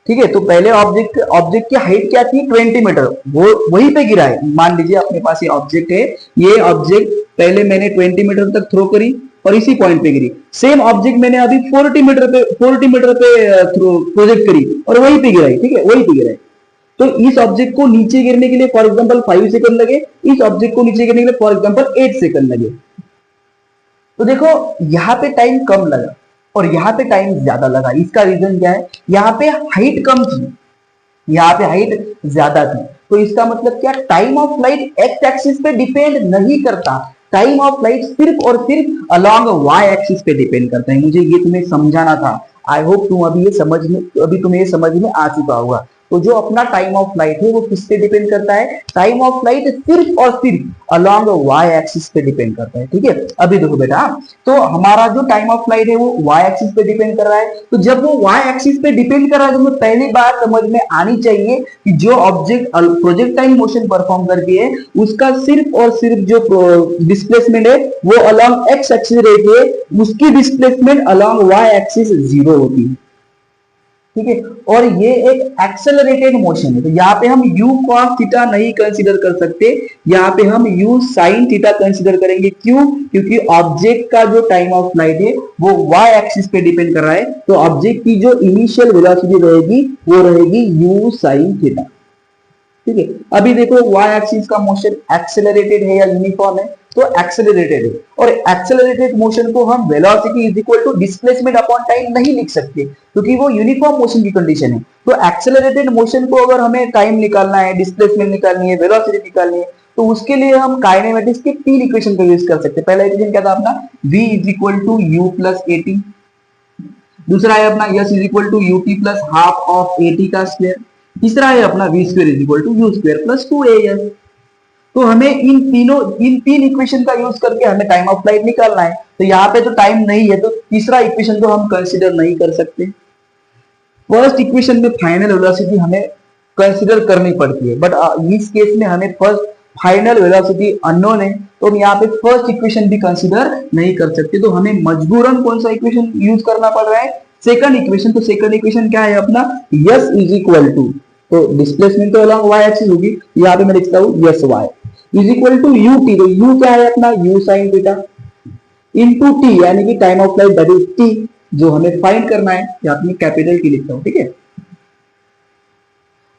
ठीक है, तो पहले ऑब्जेक्ट की हाइट क्या थी, 20 मीटर, वो वहीं पे गिरा है। मान लीजिए अपने पास ये ऑब्जेक्ट है, ये ऑब्जेक्ट पहले मैंने 20 मीटर तक थ्रो करी और इसी पॉइंट पे गिरी। सेम ऑब्जेक्ट मैंने अभी 40 मीटर पे प्रोजेक्ट करी और वहीं पे गिराई। ठीक है, वहीं पे गिराई। तो इस ऑब्जेक्ट को नीचे गिरने के लिए फॉर एग्जांपल 5 सेकंड लगे, इस ऑब्जेक्ट को नीचे गिरने के लिए फॉर एग्जांपल 8 सेकंड लगे। तो देखो यहाँ पे टाइम कम लगा और यहाँ पे टाइम ज्यादा लगा। इसका रीजन क्या है, यहाँ पे हाइट कम थी, यहाँ पे हाइट ज्यादा थी। तो इसका मतलब क्या, time of flight x axis पे डिपेंड नहीं करता, टाइम ऑफ फ्लाइट सिर्फ और सिर्फ अलॉन्ग वाई एक्सिस पे डिपेंड करता है। मुझे ये तुम्हें समझाना था। आई होप तुम्हें ये समझ में आ चुका होगा। तो जो अपना टाइम ऑफ फ्लाइट है वो किस पे डिपेंड करता है, टाइम ऑफ फ्लाइट सिर्फ और सिर्फ अलॉन्ग वाई एक्सिस पे डिपेंड करता है। ठीक है, अभी देखो बेटा, तो हमारा जो टाइम ऑफ फ्लाइट है वो वाई एक्सिस पे डिपेंड कर रहा है। तो जब वो वाई एक्सिस पे डिपेंड कर रहा है तो हमें पहली बात समझ में आनी चाहिए कि जो ऑब्जेक्ट प्रोजेक्टाइल मोशन परफॉर्म करती है उसका सिर्फ और सिर्फ जो डिस्प्लेसमेंट है वो अलॉन्ग एक्स एक्सिस रहती है, उसकी डिस्प्लेसमेंट अलॉन्ग वाई एक्सिस 0 होती है। ठीक है, और ये एक एक्सेलरेटेड मोशन है, तो यहाँ पे हम u cos थीटा नहीं कंसीडर कर सकते, यहाँ पे हम u sin थीटा कंसीडर करेंगे। क्यों? क्योंकि ऑब्जेक्ट का जो टाइम ऑफ फ्लाइट है वो y एक्सिस पे डिपेंड कर रहा है, तो ऑब्जेक्ट की जो इनिशियल वेलोसिटी रहेगी वो रहेगी u sin थीटा। ठीक है, अभी देखो y एक्सिस का मोशन एक्सेलरेटेड है या यूनिफॉर्म है, तो एक्सेलरेटेड है, और एक्सेलरेटेड मोशन को हम velocity is equal to displacement upon time नहीं लिख सकते, क्योंकि वो यूनिफॉर्म मोशन की कंडीशन है। तो एक्सेलरेटेड मोशन को अगर हमें टाइम निकालना है, डिस्प्लेसमेंट निकालनी है, वेलोसिटी निकालनी है, तो उसके लिए हम काइनेमेटिक्स के तीन इक्वेशन का यूज कर सकते हैं। पहला इक्वेशन क्या था अपना, v is equal to u plus a t, दूसरा है अपना s is equal to u t plus half of a t का स्क्वायर, तीसरा है अपना v square is equal to u square plus 2as। तो हमें इन तीन इक्वेशन का यूज करके हमें टाइम ऑफ फ्लाइट निकालना है, तो यहाँ पे तो टाइम नहीं है, तो तीसरा इक्वेशन तो हम कंसीडर नहीं कर सकते। फर्स्ट इक्वेशन में फाइनल वेलोसिटी हमें कंसीडर करनी पड़ती है, बट इस केस में हमें फर्स्ट फाइनल वेलोसिटी अननोन है, तो हम यहाँ पे फर्स्ट इक्वेशन भी कंसीडर नहीं कर सकते, तो हमें मजबूरन कौन सा इक्वेशन यूज करना पड़ रहा है, सेकंड इक्वेशन। तो सेकंड इक्वेशन क्या है अपना, s इज इक्वल टू, तो डिस्प्लेसमेंट तो अलॉन्ग y एक्सिस होगी, यहाँ पे मैं लिखता हूँ s y is equal to u t, तो u क्या है अपना u sin theta into t, यानी कि time of flight that is t, जो हमें फाइंड करना है, यहाँ पे कैपिटल T लिखता हूँ, ठीक है,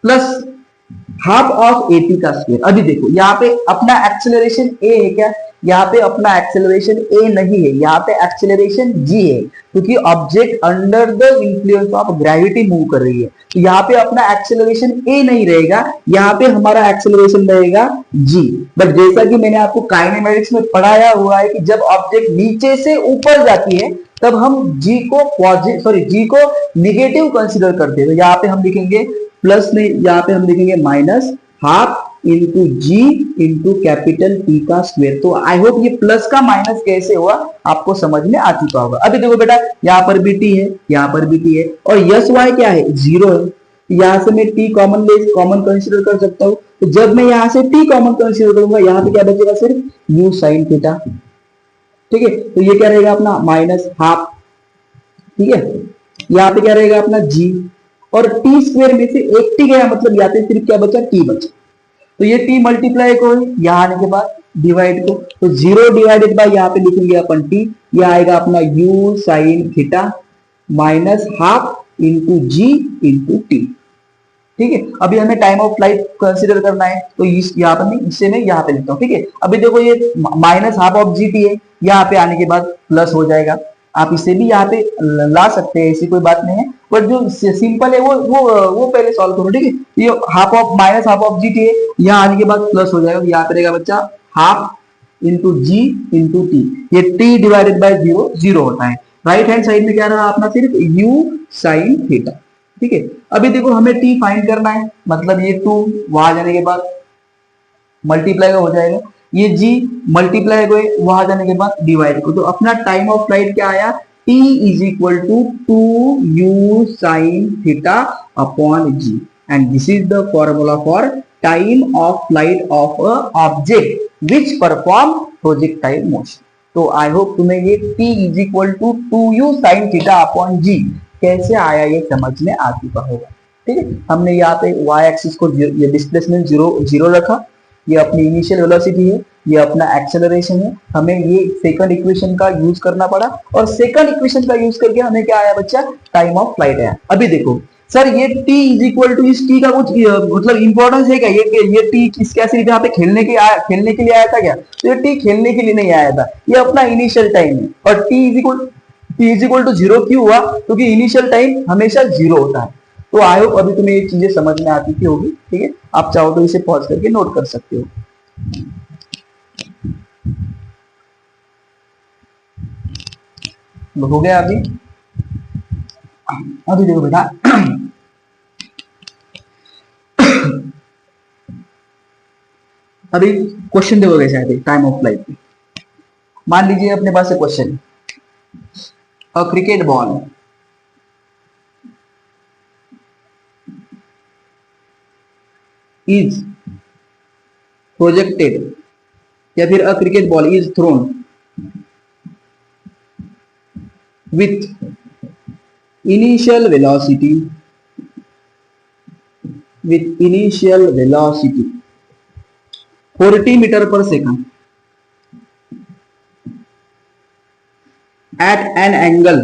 plus half of a t का स्क्वायर। अभी देखो यहाँ पे अपना एक्सेलरेशन a है क्या, यहाँ पे अपना एक्सेलरेशन a नहीं है, यहाँ पे एक्सेलरेशन g है, क्योंकि object under the influence of gravity move कर रही है, तो यहाँ पे अपना एक्सेलरेशन a नहीं रहेगा, यहाँ पे हमारा एक्सेलरेशन रहेगा g। बट जैसा कि मैंने आपको काइनेमेटिक्स में पढ़ाया हुआ है कि जब ऑब्जेक्ट नीचे से ऊपर जाती है तब हम g को निगेटिव कंसिडर करते हैं, तो यहाँ पे हम लिखेंगे प्लस नहीं, यहाँ पे हम लिखेंगे minus half into g into capital T का स्क्वायर। तो आई होप ये प्लस का माइनस कैसे हुआ आपको समझ में आ चुका होगा। अभी देखो बेटा, यहाँ पर भी टी है, यहाँ पर भी टी है, और यस वाई क्या है, जीरो है, यहाँ से मैं टी कॉमन कंसिडर कर सकता हूँ, तो जब मैं यहाँ से टी कॉमन कंसिडर करूंगा, यहाँ पे क्या बचेगा, सिर्फ यू साइन थीटा। ठीक है, तो ये क्या रहेगा अपना माइनस हाफ, ठीक है, यहाँ पे क्या रहेगा अपना जी, और टी स्क्वायर में से एक टी गया, मतलब यहाँ पे सिर्फ क्या बचा, टी बचा, तो ये टी मल्टीप्लाई को यहाँ आने के बाद डिवाइड को, तो जीरो डिवाइडेड बाय यहाँ पे लिखेंगे अपन टी, ये आएगा अपना u sine theta minus half into g into t. ठीक है, अभी हमें टाइम ऑफ फ्लाइट कंसीडर करना है, तो इस यहाँ पर नहीं, इससे मैं यहाँ पे लिखता हूँ। ठीक है, अभी देखो ये minus half of G T है, यहाँ पे आने के बाद प्लस हो जाएगा, आप इसे भी यहाँ पे ला सकते हैं, ऐसी कोई बात नहीं है, पर जो सिंपल है वो पहले सॉल्व करो। ठीक है, ये half of minus half of G T है, यहाँ आने के बाद प्लस हो जाएगा, यहाँ पे रहेगा बच्चा half into g into T, ये T divided by zero zero होता है। राइट हैंड साइड में क्या रहा अपना, सिर्फ यू साइन थीटा। ठीक है, अभी देखो हमें टी फाइंड करना है, मतलब ये टू वहां जाने के बाद मल्टीप्लाई हो जाएगा, ये g मल्टीप्लाई हुए वहां जाने के बाद डिवाइड को, तो अपना टाइम ऑफ फ्लाइट क्या आया, t is equal to 2u sine theta upon g, and this is the formula for time of flight of a object which perform projectile motion. तो आई होप तुम्हें ये t is equal to 2u sine theta upon g कैसे आया ये समझ में आ चुका होगा। ठीक है, हमने यहाँ पे y एक्सिस को ये डिस्प्लेसमेंट जीरो रखा, ये अपनी इनिशियल वेलोसिटी है, ये अपना एक्सेलरेशन है, हमें ये सेकंड इक्वेशन का यूज करना पड़ा, और सेकंड इक्वेशन का यूज करके हमें क्या आया बच्चा, टाइम ऑफ फ्लाइट आया। अभी देखो सर, ये t इज इक्वल टू, इस t का कुछ मतलब इंपॉर्टेंस है क्या, ये t क्या सिर्फ यहाँ पे खेलने के लिए आया था क्या, तो ये t खेलने के लिए नहीं आया था, ये अपना इनिशियल टाइम है, और t is equal to zero क्यों हुआ, क्योंकि इनिशियल टाइम हमेशा जीरो होता है। तो आई होप अभी तुम्हें ये चीजें समझ में आ चुकी होगी। ठीक है, आप चाहो तो इसे पॉज करके नोट कर सकते हो। हो गया अभी देखो बेटा, अभी क्वेश्चन देखो कैसे आते टाइम ऑफ फ्लाइट पे। मान लीजिए अपने पास एक question, a cricket ball is projected, या फिर a cricket ball is thrown with initial velocity with initial velocity 40 metre per second at an angle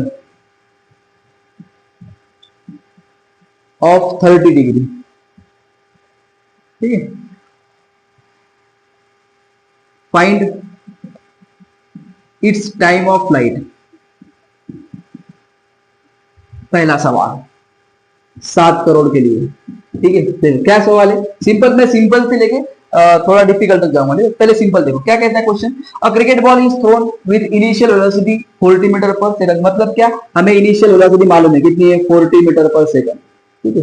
of 30 degree. ठीक है, find its time of flight. पहला सवाल 7 करोड़ के लिए। ठीक है, देखो क्या सवाल है, सिंपल, मैं सिंपल से लेके थोड़ा डिफिकल्ट तक जाऊंगा। पहले सिंपल देखो क्या कहता है question. A cricket ball is thrown with initial velocity 40 metre per second. मतलब क्या, हमें इनिशियल वेलोसिटी मालूम है कितनी है, 40 मीटर पर सेकंड। ठीक है,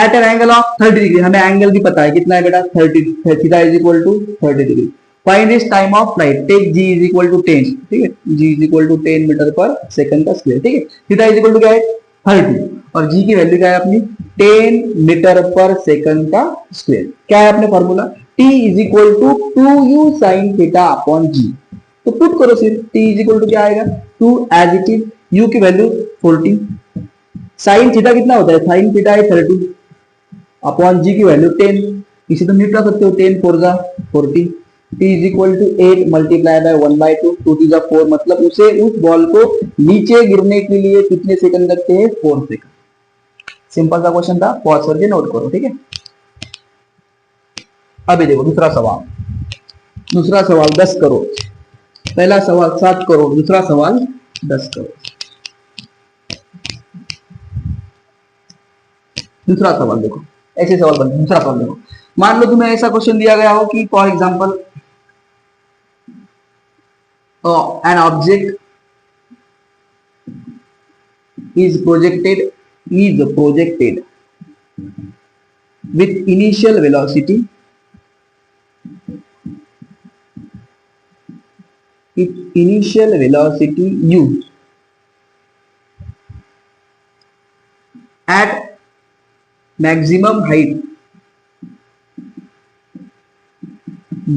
at an angle of 30 degree, हमें एंगल भी पता है कितना है बेटा, 30, theta is equal to 30 degree. Find is time of flight, take g is equal to 10। ठीक है, g is equal to 10 meter per second का स्क्वायर। ठीक है, थीटा इज इक्वल टू क्या है, 30, और जी की वैल्यू क्या है अपनी, 10 मीटर पर सेकंड का स्क्वायर। क्या है अपने formula, t is equal to 2u sin theta upon g. तो पुट करो सिर्फ, t इज इक्वल टू क्या आएगा, 2 एज इट इज, u की वैल्यू 40, साइन थीटा कितना होता है, साइन थीटा है 30 अपॉन जी की वैल्यू 10। इसे तो निपटा सकते हो, 10 4 जा 40, t is equal to 8 multiply by 1/2, 2 टू जा 4। मतलब उसे, उस बॉल को नीचे गिरने के लिए कितने सेकंड लगते हैं, 4 सेकंड। सिंपल सा क्वेश्चन था, पॉज करके नोट करो। ठीक है, अभी देखो दूसरा सवाल। दूसरा सवाल 10 करोड़, पहला सवाल 7 करोड़, दूसरा सवाल 10 करोड़। दूसरा सवाल देखो, ऐसे सवाल बनते हैं। दूसरा सवाल देखो, मान लो तुम्हें ऐसा क्वेश्चन दिया गया हो कि for example N object is projected with initial velocity u at maximum height.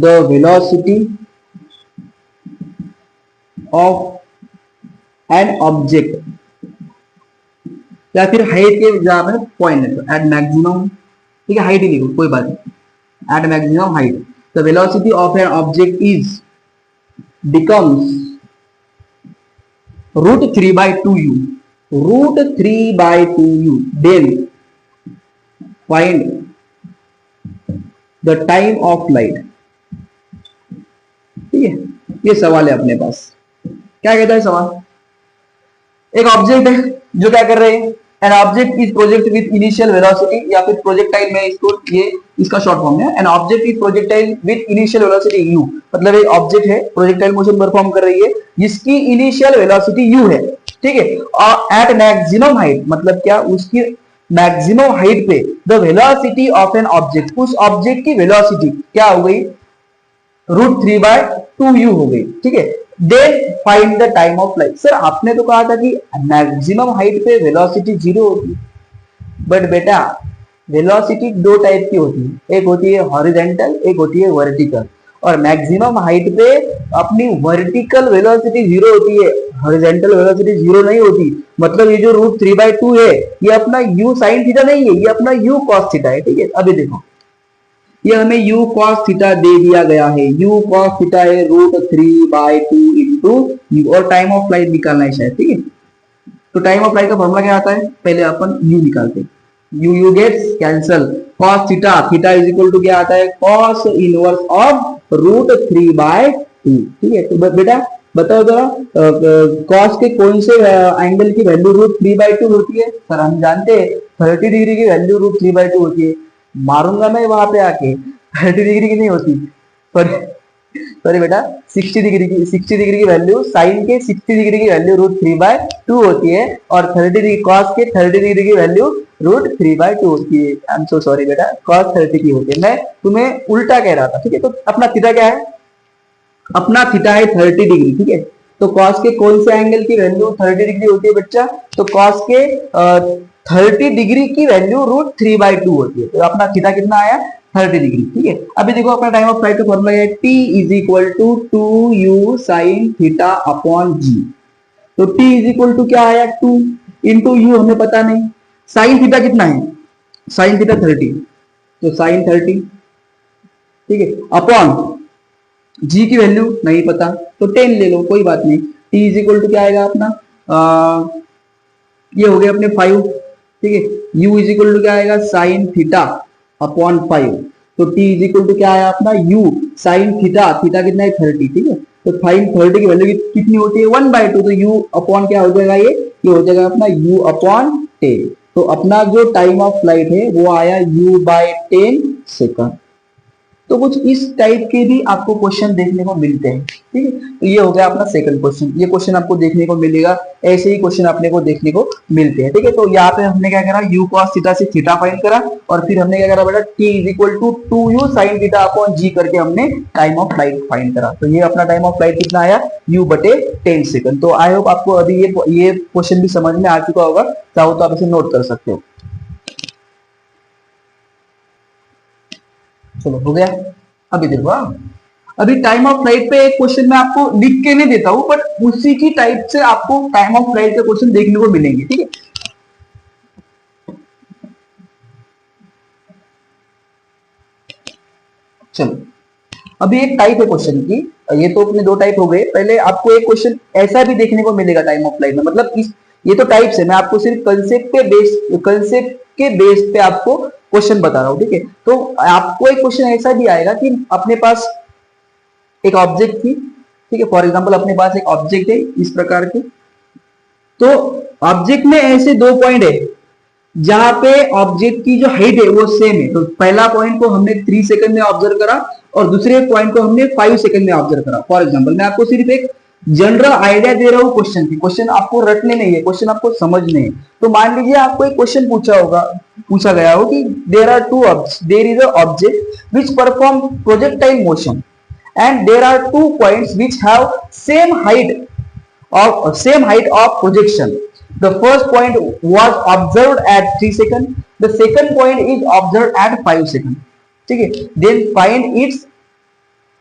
The velocity of an object, या फिर हाइट के जहां पर पॉइंट है, एट मैक्सिमम, ठीक है, हाइट ही लिखो कोई बात नहीं, at maximum height the velocity of an object is becomes √3/2u, √3/2u, then find the time of light. ठीक है, ये सवाल है अपने पास। क्या कहता है सवाल, एक ऑब्जेक्ट है जो क्या कर रहे हैं, N object is project with initial velocity, या फिर प्रोजेक्टाइल में इसको, ये इसका शॉर्ट फॉर्म है, N object is projectile with initial velocity u। मतलब एक ऑब्जेक्ट है, प्रोजेक्टाइल मोशन परफॉर्म कर रही है, जिसकी इनिशियल वेलोसिटी u है। ठीक है, और एट मैक्सिमम हाइट, मतलब क्या, उसकी मैक्सिमम हाइट पे the velocity of an object, उस ऑब्जेक्ट की वेलोसिटी क्या हो गई, √3/2u हो गई। ठीक है, then find the time of flight. Sir आपने तो कहा था कि मैक्सिमम हाइट पे वेलोसिटी 0 होती है, बट बेटा वेलोसिटी दो टाइप की होती है, एक होती है हॉरिजॉन्टल, एक होती है वर्टिकल। और मैक्सिमम हाइट पे अपनी वर्टिकल वेलोसिटी 0 होती है, हॉरिजॉन्टल वेलोसिटी 0 नहीं होती। मतलब ये जो √3/2 है, ये अपना u sin थीटा नहीं है, ये अपना u cos थीटा है। ठीक है, अभी देखो ये हमें u cos थीटा दे दिया गया है, u cos थीटा है √3/2 इंटू u, और टाइम ऑफ फ्लाइट निकालना है शायद। ठीक है, तो टाइम ऑफ फ्लाइट का फॉर्मूला क्या आता है, पहले अपन u निकालते हैं, u gets cancel, cos theta, theta is equal to क्या आता है, cos इनवर्स ऑफ √3/2। ठीक है, तो बेटा बताओ जरा cos के कौन से एंगल की वैल्यू √3/2 होती है। सर हम जानते हैं 30 डिग्री की वैल्यू √3/2 होती है। मारूंगा मैं वहां पे आके, 30 डिग्री की नहीं होती, सॉरी बेटा 60 डिग्री की वैल्यू, साइन के 60 डिग्री की वैल्यू √3/2 होती है, और 30 डिग्री कॉस के 30 डिग्री की वैल्यू √3/2 होती है। आई एम सो सॉरी बेटा, cos 30 की होती है, मैं तुम्हें उल्टा कह रहा था। ठीक है, तो अपना थीटा क्या है, अपना थीटा है 30 डिग्री। ठीक है, तो cos के कौन से एंगल की वैल्यू 30 डिग्री होती है बच्चा, तो cos के 30 डिग्री की वैल्यू √3/2 होती है, तो अपना थीटा कितना आया, 30 डिग्री। ठीक है, अभी देखो अपना टाइम ऑफ फ्लाइट का फॉर्मूला है, t is equal to 2u sin theta upon g। तो t इज इक्वल टू क्या आया, 2 इंटू u हमें पता नहीं, sin थीटा कितना है, साइन थीटा 30, तो साइन 30, ठीक है, अपॉन जी की वैल्यू नहीं पता तो 10 ले लो, कोई बात नहीं। टी इज इक्वल टू क्या आएगा अपना, ये हो गया अपने 5, ठीक है। यू इज इक्वल टू क्या आएगा, साइन थीटा अपॉन 5, तो टी इज इक्वल टू क्या आया अपना, यू साइन थीटा, थीटा कितना है 30, ठीक है। तो साइन 30 की वैल्यू कितनी होती है 1/2, तो यू अपॉन क्या हो जाएगा, ये हो जाएगा अपना यू अपॉन 10। तो अपना जो टाइम ऑफ फ्लाइट है वो आया u/10 सेकंड। तो कुछ इस टाइप के भी आपको क्वेश्चन देखने को मिलते हैं, ठीक है। तो ये हो गया अपना सेकंड क्वेश्चन, ये क्वेश्चन आपको देखने को मिलेगा, ऐसे ही क्वेश्चन अपने को देखने को मिलते हैं, ठीक है। तो यहाँ पे हमने क्या करा, u cos थीटा से थीटा फाइंड करा, और फिर हमने क्या करा बेटा, t is equal to 2u sin theta upon g करके हमने टाइम ऑफ फ्लाइट फाइंड करा। तो ये अपना टाइम ऑफ फ्लाइट कितना आया, u/10 सेकंड। तो आई होप आपको अभी ये क्वेश्चन भी समझ में आ चुका होगा, चाहो तो आप इसे नोट कर सकते हो। चलो हो गया। अभी देखो, अभी टाइम ऑफ फ्लाइट पे एक क्वेश्चन मैं आपको लिख के नहीं देता हूं, बट उसी की टाइप से आपको टाइम ऑफ फ्लाइट के क्वेश्चन देखने को मिलेंगे, ठीक है। चलो, अभी एक टाइप है क्वेश्चन की, ये तो अपने दो टाइप हो गए। पहले आपको एक क्वेश्चन ऐसा भी देखने को मिलेगा टाइम ऑफ फ्लाइट में, मतलब ये तो टाइप्स है, मैं आपको सिर्फ कंसेप्ट के बेस पे आपको क्वेश्चन बता रहा हूं, ठीक है। तो आपको एक क्वेश्चन ऐसा भी आएगा कि अपने पास एक ऑब्जेक्ट थी, ठीक है, फॉर एग्जांपल अपने पास एक ऑब्जेक्ट है इस प्रकार के, तो ऑब्जेक्ट में ऐसे दो पॉइंट है जहां पे ऑब्जेक्ट की जो हाइट है वो सेम है। तो पहला पॉइंट को हमने 3 सेकंड में ऑब्जर्व करा और दूसरे पॉइंट को हमने 5 सेकंड में ऑब्जर्व करा। फॉर एग्जांपल मैं आपको सिर्फ एक जनरल आइडिया दे रहा हूं क्वेश्चन की, क्वेश्चन आपको रटने नहीं है, क्वेश्चन आपको समझने है। तो मान लीजिए आपको एक क्वेश्चन पूछा गया हो कि there is a object which perform projectile motion and there are 2 points which have same height of projection. The first point was observed at 3 seconds, the second point is observed at 5 seconds, ठीक है। then find its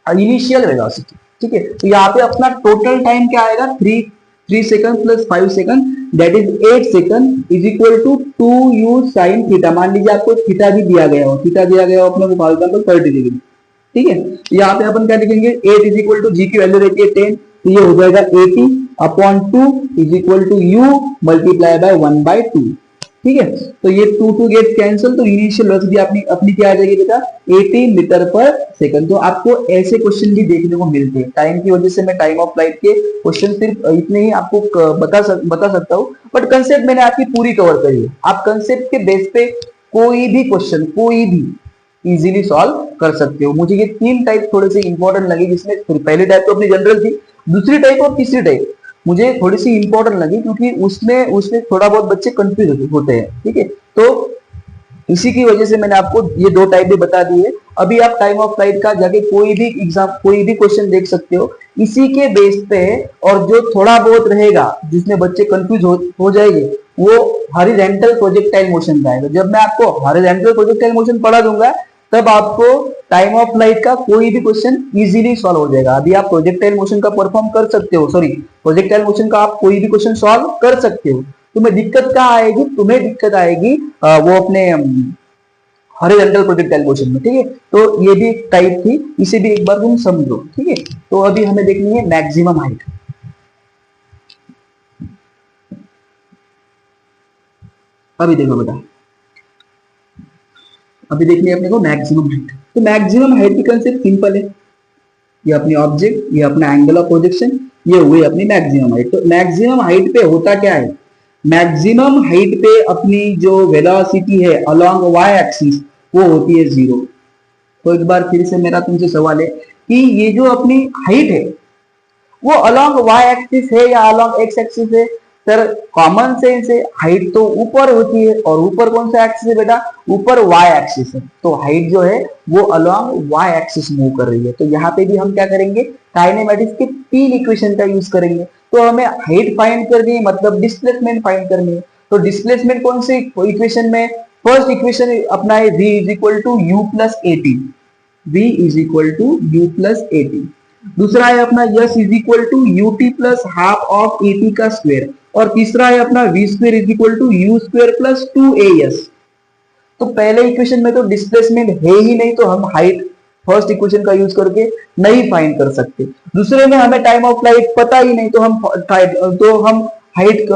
initial velocity, ठीक है। तो यहाँ पे अपना total time क्या आएगा, 3 second plus 5 second, that is 8 second is equal to 2u sin theta. मान लीजिए आपको थीटा भी दिया गया हो, थीटा दिया गया हो अपने को फॉर एग्जांपल 30 डिग्री, ठीक है। यहाँ पे अपन क्या लिखेंगे, 8 इज इक्वल टू जी की वैल्यू रहती है 10, तो ये हो जाएगा 80 upon 2 is equal to u multiply by 1/2, ठीक है। तो ये 2 गेट कैंसिल, तो इनिशियल वेलोसिटी अपनी क्या आ जाएगी बेटा, 80 मीटर पर सेकंड। तो आपको ऐसे क्वेश्चन भी देखने को मिलते हैं। टाइम की वजह से मैं टाइम ऑफ फ्लाइट के क्वेश्चन सिर्फ इतने ही आपको बता सकता हूँ, बट कंसेप्ट मैंने आपकी पूरी कवर करी है। आप कंसेप्ट के बेस पे कोई भी क्वेश्चन कोई भी इजीली सॉल्व कर सकते हो। मुझे ये 3 टाइप थोड़े से इंपॉर्टेंट लगे, जिसमें पहली टाइप तो अपनी जनरल थी, दूसरी टाइप और तीसरी टाइप मुझे थोड़ी सी इंपॉर्टेंट लगी, क्योंकि उसमें थोड़ा बहुत बच्चे कंफ्यूज होते हैं, ठीक है। तो इसी की वजह से मैंने आपको ये 2 टाइप भी बता दी है। अभी आप टाइम ऑफ फ्लाइट का जाके कोई भी क्वेश्चन देख सकते हो इसी के बेस पे, और जो थोड़ा बहुत रहेगा जिसमें बच्चे कंफ्यूज हो जाएंगे वो हॉरिजॉन्टल प्रोजेक्टाइल मोशन का आएगा। जब मैं आपको हॉरिजॉन्टल प्रोजेक्टाइल मोशन पढ़ा दूंगा तब आपको टाइम ऑफ फ्लाइट का कोई भी क्वेश्चन इजीली सॉल्व हो जाएगा। अभी आप प्रोजेक्टाइल मोशन का परफॉर्म कर सकते हो, प्रोजेक्टाइल मोशन का आप कोई भी क्वेश्चन सॉल्व कर सकते हो। तुम्हें दिक्कत कहाँ आएगी, तुम्हें दिक्कत आएगी वो अपने हॉरिजॉन्टल प्रोजेक्टाइल मोशन में, ठीक है। तो ये भी एक टाइप थी, इसे भी एक बार तुम समझो, ठीक है। तो अभी हमें देखनी है मैक्सिमम हाइट। अभी देखो बेटा, अभी देखनी है अपने को मैक्सिमम हाइट। तो मैक्सिमम हाइट की कंसेप्ट सिंपल है, ये अपनी ऑब्जेक्ट, ये अपना एंगल ऑफ प्रोजेक्शन, ये हुई अपनी मैक्सिमम हाइट। तो मैक्सिमम हाइट पे होता क्या है, मैक्सिमम हाइट पे अपनी जो वेलोसिटी है अलोंग वाई एक्सिस वो होती है 0। तो एक बार फिर से मेरा तुमसे सवाल है कि ये जो अपनी हाइट है वो अलोंग वाई एक्सिस है या अलोंग एक्स एक्सिस है। सर कॉमन सेंस है, हाइट तो ऊपर होती है, और ऊपर कौन सा एक्सिस है बेटा, ऊपर वाई एक्सिस है। तो हाइट जो है वो अलोंग वाई एक्सिस मूव कर रही है। तो यहाँ पे भी हम क्या करेंगे, काइनेमेटिक्स के 3 इक्वेशन का यूज करेंगे। तो हमें हाइट फाइंड करनी है, मतलब डिस्प्लेसमेंट फाइंड करनी है। तो डिस्प्लेसमेंट कौन से इक्वेशन में, फर्स्ट इक्वेशन अपना है v is equal to u plus a t, v is equal to u plus a t. दूसरा है अपना s is equal to u t plus half of a t का स्क्वायर, और तीसरा है अपना v square is equal to u square plus 2as। तो पहले इक्वेशन में तो डिस्प्लेसमेंट है ही नहीं, तो हम हाइट फर्स्ट इक्वेशन का यूज करके नहीं फाइंड कर सकते। दूसरे में हमें टाइम ऑफ फ्लाइट पता ही नहीं, तो हम हाइट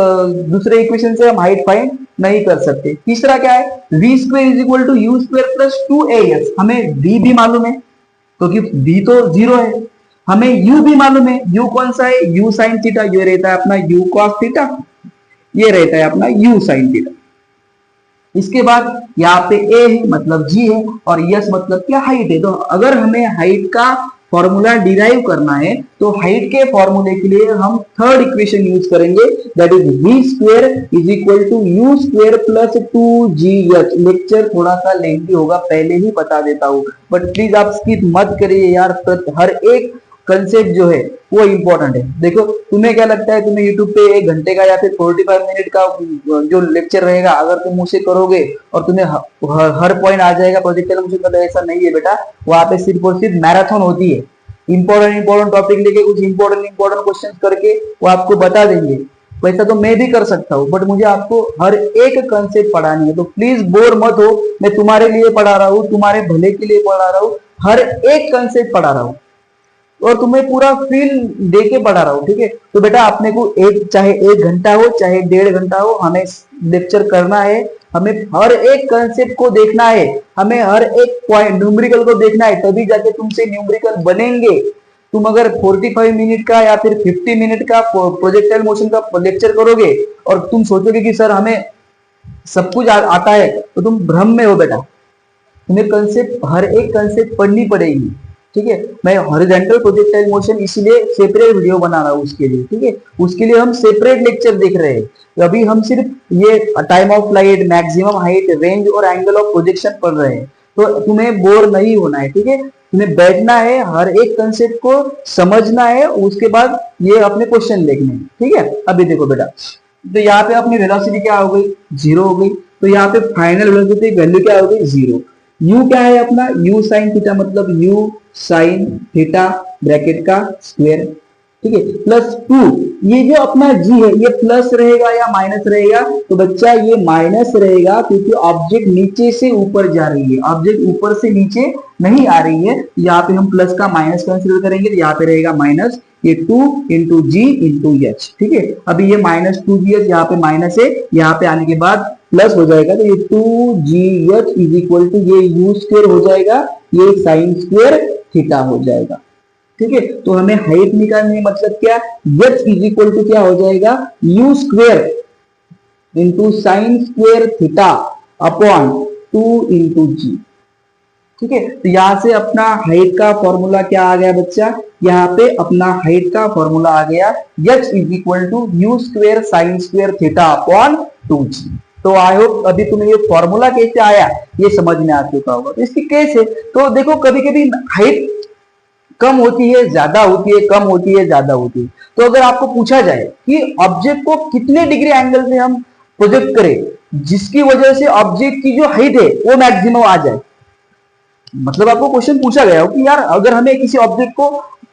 दूसरे इक्वेशन से हम हाइट फाइंड नहीं कर सकते। तीसरा क्या है, v square is equal to u square plus 2as। हमें v भी मालूम है क्योंकि v तो 0 है। हमें u भी मालूम है, u कौन सा है, u साइन थीटा। ये रहता है अपना u कॉस थीटा, ये रहता है अपना u साइन थीटा। इसके बाद यहाँ पे a है मतलब g है, और s मतलब क्या, हाइट है। तो अगर हमें हाइट का फॉर्मूला डिराइव करना है तो हाइट के फॉर्मूले के लिए हम थर्ड इक्वेशन यूज करेंगे, that is v square is equal to u square plus 2gh। Lecture थोड़ा सा लेंथी होगा, पहले ही बता देता हूँ, बट प्लीज आप स्किप मत करिए यार, हर एक कंसेप्ट जो है वो इंपॉर्टेंट है। देखो तुम्हें क्या लगता है, तुम्हें यूट्यूब पे 1 घंटे का या फिर 45 मिनट का जो लेक्चर रहेगा, अगर तुम उसे करोगे और तुम्हें हर पॉइंट आ जाएगा प्रोजेक्ट मोशन का, तो ऐसा नहीं है बेटा। वहां पे सिर्फ और सिर्फ मैराथन होती है, इंपॉर्टेंट टॉपिक लेके कुछ इंपॉर्टेंट क्वेश्चन करके वो आपको बता देंगे। वैसा तो मैं भी कर सकता हूँ, बट मुझे आपको हर एक कंसेप्ट पढ़ानी है, तो प्लीज बोर मत हो। मैं तुम्हारे लिए पढ़ा रहा हूँ, तुम्हारे भले के लिए पढ़ा रहा हूँ, हर एक कंसेप्ट पढ़ा रहा हूँ और तुम्हें पूरा फील देके पढ़ा रहा हूँ, ठीक है। तो बेटा अपने को चाहे 1 घंटा हो चाहे 1.5 घंटा हो, हमें लेक्चर करना है, हमें हर एक कंसेप्ट को देखना है, हमें हर एक पॉइंट न्यूमेरिकल को देखना है, तभी जाके तुमसे न्यूमेरिकल बनेंगे। तुम अगर 45 मिनट का या फिर 50 मिनट का प्रोजेक्टाइल मोशन का लेक्चर करोगे और तुम सोचोगे कि सर हमें सब कुछ आता है, तो तुम भ्रम में हो बेटा। तुम्हें कंसेप्ट, हर एक कंसेप्ट पढ़नी पड़ेगी, ठीक है। मैं हॉरिजॉन्टल प्रोजेक्टाइल मोशन इसीलिए सेपरेट वीडियो बना रहा हूँ उसके लिए, ठीक है। उसके लिए हम सेपरेट लेक्चर देख रहे हैं। अभी हम सिर्फ ये time of flight, maximum height, range और एंगल ऑफ प्रोजेक्शन पढ़ रहे हैं, तो तुम्हें बोर नहीं होना है, ठीक है। तुम्हें बैठना है, हर एक कंसेप्ट को समझना है, उसके बाद ये अपने क्वेश्चन देखने हैं, ठीक है। अभी देखो बेटा, तो यहाँ पे अपनी वेलोसिटी क्या हो गई, 0 हो गई। तो यहाँ पे फाइनल वेलोसिटी वैल्यू क्या हो गई, 0। u क्या है अपना, u साइन थीटा, मतलब u साइन थीटा ब्रैकेट का स्क्वायर, ठीक है, प्लस 2। ये जो अपना g है ये प्लस रहेगा या माइनस रहेगा, तो बच्चा ये माइनस रहेगा, क्योंकि ऑब्जेक्ट नीचे से ऊपर जा रही है, ऑब्जेक्ट ऊपर से नीचे नहीं आ रही है। यहाँ पे हम प्लस का माइनस कंसीडर करेंगे, तो यहाँ पे रहेगा माइनस, ये 2 इंटू जी इंटू एच, ठीक है। अभी ये माइनस 2gh यहाँ पे माइनस है, यहाँ पे आने के बाद प्लस हो जाएगा, तो ये 2gh इज इक्वल टू ये यू स्क्वायर हो जाएगा, ये साइन स्क्वायर थीटा हो जाएगा, ठीक है। तो हमें हाइट निकालनी है, मतलब क्या, h इज इक्वल टू क्या हो जाएगा, u square into sine square theta upon 2 into g, ठीक है। तो यहां से अपना हाइट का फॉर्मूला क्या आ गया बच्चा, यहाँ पे अपना हाइट का फॉर्मूला आ गया h is equal to u square sine square theta upon 2g। तो आई होप अभी तुम्हें ये फॉर्मूला कैसे आया ये समझ में आ चुका होगा। तो इसकी कैसे, तो देखो कभी कभी हाइट कम होती है, ज्यादा होती है, कम होती है, ज्यादा होती है। तो अगर आपको पूछा जाए कि ऑब्जेक्ट को कितने डिग्री एंगल से हम प्रोजेक्ट करें जिसकी वजह से ऑब्जेक्ट की जो हाइट है वो मैक्सिमम आ जाए, मतलब आपको क्वेश्चन पूछा गया हो कि यार अगर हमें किसी ऑब्जेक्ट को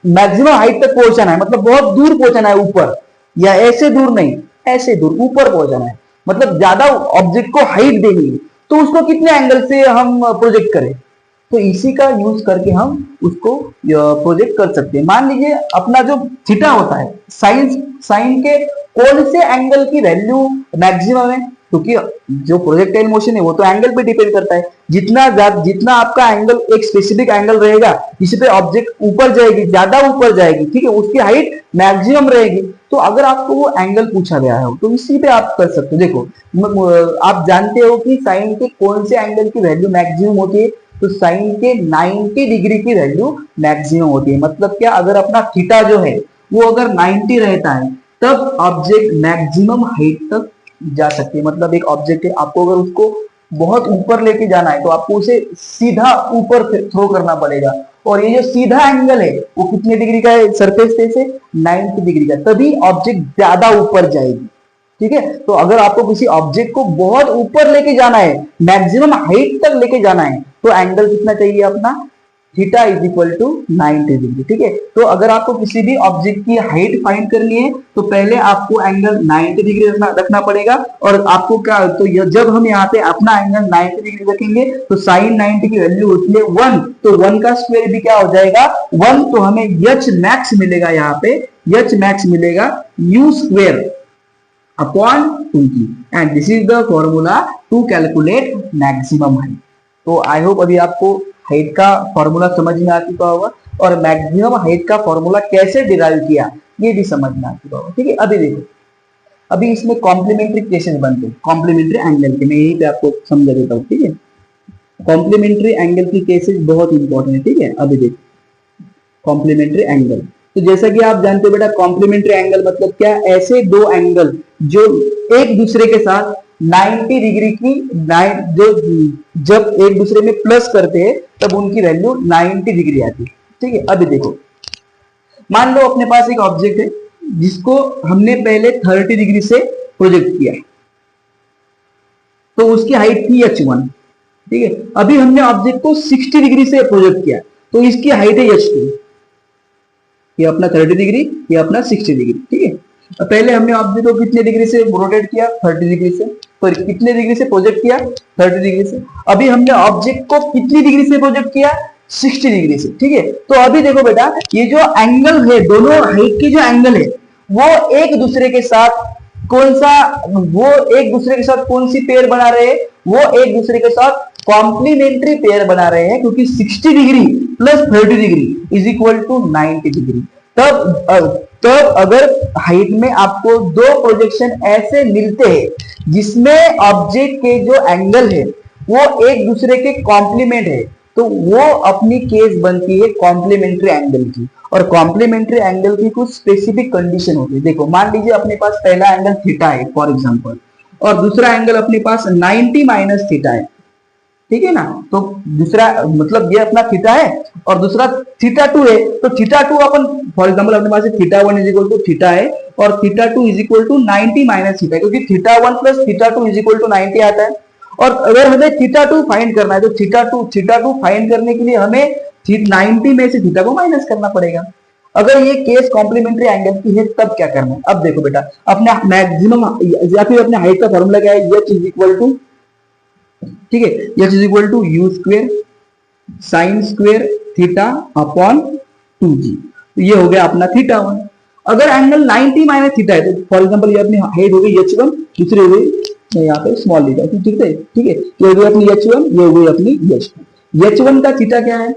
मैक्सिमम हाइट तक पहुंचाना है, मतलब बहुत दूर पहुंचाना है ऊपर, या ऐसे दूर नहीं, ऐसे दूर ऊपर पहुंचाना है, मतलब ज्यादा ऑब्जेक्ट को हाइट देनी है, तो उसको कितने एंगल से हम प्रोजेक्ट करें, तो इसी का यूज करके हम उसको प्रोजेक्ट कर सकते हैं। मान लीजिए अपना जो थीटा होता है, साइन के कौन से एंगल की वैल्यू मैक्सिमम है, क्योंकि जो प्रोजेक्टाइल मोशन है वो तो एंगल पे डिपेंड करता है। जितना आपका एंगल, एक स्पेसिफिक एंगल रहेगा जिस पे ऑब्जेक्ट ऊपर जाएगी, ज्यादा ऊपर जाएगी, ठीक है, उसकी हाइट मैक्सिमम रहेगी। तो अगर आपको वो एंगल पूछा गया है तो इसी पे आप कर सकते हो। देखो आप जानते हो कि साइन के कौन से एंगल की वैल्यू मैक्सिमम होती है, तो साइन के 90 डिग्री की वैल्यू मैक्सिमम होती है। मतलब क्या, अगर अपना थीटा जो है वो अगर 90 रहता है तब ऑब्जेक्ट मैक्सिमम हाइट तक जा सकती है। मतलब एक ऑब्जेक्ट है, आपको अगर उसको बहुत ऊपर लेके जाना है तो आपको उसे सीधा ऊपर थ्रो करना पड़ेगा, और ये जो सीधा एंगल है वो कितने डिग्री का है सरफेस से 90 डिग्री का, तभी ऑब्जेक्ट ज्यादा ऊपर जाएगी, ठीक है। तो अगर आपको किसी ऑब्जेक्ट को बहुत ऊपर लेके जाना है, मैक्सिमम हाइट तक लेके जाना है, तो एंगल कितना चाहिए अपना theta is equal to 90 degree. ठीक है, तो अगर आपको किसी भी ऑब्जेक्ट की हाइट फाइंड करनी है तो पहले आपको एंगल 90 डिग्री रखना पड़ेगा। और आपको क्या, तो जब हम यहाँ पे अपना एंगल 90 डिग्री रखेंगे तो साइन 90 की वैल्यू होती है 1, तो 1 का स्क्वायर भी क्या हो जाएगा 1, तो हमें एच मैक्स मिलेगा, यहाँ पे एच मैक्स मिलेगा u square upon 2g, and this is the formula to calculate maximum height. तो आई होप अभी आपको हाइट का फॉर्मूला समझ में आ चुका होगा और मैक्सिमम हाइट का फॉर्मूला कैसे डिराइव किया ये भी समझ में आ चुका होगा। ठीक है, अभी देखो, अभी इसमें कॉम्प्लीमेंट्री केसेस बनते हैं, कॉम्प्लीमेंट्री एंगल के, मैं यहीं पे आपको समझा देता हूँ। ठीक है, कॉम्प्लीमेंट्री एंगल की केसेस बहुत इंपॉर्टेंट है। ठीक है, अभी देखो कॉम्प्लीमेंट्री एंगल, तो जैसा कि आप जानते हो बेटा कॉम्प्लीमेंट्री एंगल मतलब क्या, ऐसे दो एंगल जो एक दूसरे के साथ 90 डिग्री की जो जब एक दूसरे में प्लस करते हैं तब उनकी वैल्यू 90 डिग्री आती है। ठीक है, अभी देखो, मान लो अपने पास एक ऑब्जेक्ट है जिसको हमने पहले 30 डिग्री से प्रोजेक्ट किया, तो उसकी हाइट थी h1। ठीक है, अभी हमने ऑब्जेक्ट को 60 डिग्री से प्रोजेक्ट किया तो इसकी हाइट है h2। ये अपना 30 डिग्री, ये अपना 60 डिग्री। ठीक है, पहले हमने ऑब्जेक्ट को कितने डिग्री से रोटेट किया 30 डिग्री से, तो कितने डिग्री से प्रोजेक्ट किया 30 डिग्री से। अभी हमने ऑब्जेक्ट को कितनी डिग्री से प्रोजेक्ट किया 60 डिग्री से। ठीक है, तो अभी देखो बेटा ये जो एंगल है, दोनों हाइट के जो एंगल है वो एक दूसरे के साथ कौन सी पेयर बना रहे हैं, वो एक दूसरे के साथ कॉम्प्लीमेंट्री पेयर बना रहे हैं, क्योंकि 60 degree plus 30 degree is equal to 90 degree. तब अगर हाइट में आपको दो प्रोजेक्शन ऐसे मिलते हैं जिसमें ऑब्जेक्ट के जो एंगल है वो एक दूसरे के कॉम्प्लीमेंट है, तो वो अपनी केस बनती है कॉम्प्लीमेंट्री एंगल की। और कॉम्प्लीमेंट्री एंगल की कुछ स्पेसिफिक कंडीशन होती है। देखो, मान लीजिए अपने पास पहला एंगल थीटा है फॉर एग्जांपल, और दूसरा एंगल अपने पास 90 माइनस थीटा है। ठीक है ना, तो दूसरा मतलब ये अपना थीटा है और दूसरा थीटा 2 है, तो थीटा 2 अपन फॉर एग्जांपल अपने पास theta 1 is equal to theta है और theta 2 is equal to 90 minus theta, क्योंकि theta 1 plus theta 2 is equal to 90 आता है। और अगर हमें थीटा 2 फाइंड करना है तो थीटा 2 फाइंड करने के लिए हमें 90 में से थीटा को माइनस करना पड़ेगा। अगर ये केस कॉम्प्लीमेंट्री एंगल की है तब क्या करना है। अब देखो बेटा, अपने मैक्सिमम या फिर अपने हाइट का फॉर्मूला क्या है, एच इज इक्वल टू, ठीक है, h is equal to u square sine square theta upon 2g, तो ये हो गया अपना थीटा 1। अगर एंगल 90 माइनस थीटा है तो फॉर एग्जांपल ये अपनी हाइट हो गई h1, दूसरी हो गई, मैं यहाँ पे स्मॉल लिखा हूं, ठीक है, ठीक है, ये हो गई अपनी h1, ये हो गई अपनी h2। h1 का थीटा क्या है,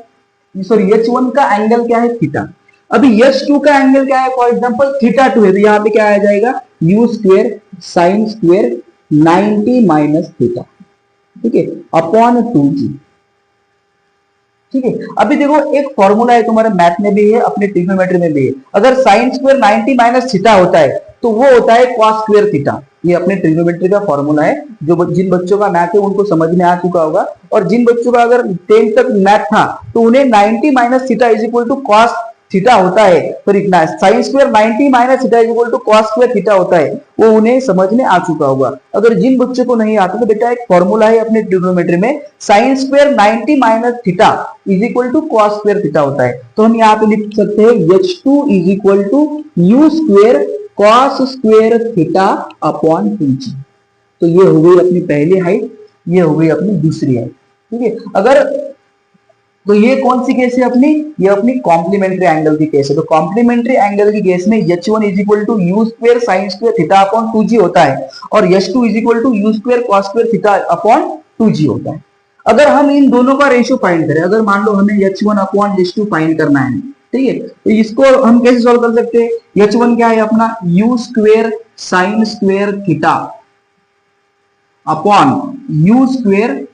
सॉरी h1 का एंगल क्या है थीटा। अभी h2 का एंगल क्या है, फॉर एग्जांपल थीटा 2 है, तो यहाँ पे क्या आ जाएगा u square sine square 90 minus theta, ठीक है, अपॉन 2g। ठीक है, अभी देखो एक फॉर्मूला है तुम्हारे मैथ में भी है, अपने ट्रिग्नोमेट्री में भी है। अगर साइन स्क्वायर 90 माइनस थीटा होता है तो वो होता है कॉस स्क्वायर थीटा। ये अपने ट्रिग्नोमेट्री का फॉर्मूला है, जो जिन बच्चों का मैथ है उनको समझ में आ चुका होगा, और जिन बच्चों का अगर 10 तक मैथ था तो उन्हें 90 minus theta is equal to cos theta होता है, फिर इतना sine square 90 minus theta is equal to cos square theta होता है, वो उन्हें समझ में आ चुका होगा। अगर जिन बच्चों को नहीं आता तो बेटा एक फॉर्मूला है अपने ट्रिग्नोमेट्री में, sine square 90 minus theta is equal to cos square theta होता है। तो हम यहाँ पे लिख सकते हैं h2 is equal to u square cos square theta upon 2g। तो ये हो गई अपनी पहली हाइट, ये हो गई अपनी दूसरी हाइट। ठीक है, अगर तो ये कौन सी केस है अपनी, ये अपनी कॉम्प्लीमेंट्री एंगल की केस है। तो कॉम्प्लीमेंट्री एंगल की केस में h1 is equal to u square sine square theta upon 2g होता है, और h2 is equal to u square cos square theta upon 2g होता है। अगर हम इन दोनों का रेशियो फाइंड करें, अगर मान लो हमें h1 अपॉन h2 फाइंड करना है, ठीक है, तो इसको हम कैसे सॉल्व कर सकते हैं। h1 क्या है अपना u square sine square theta upon u square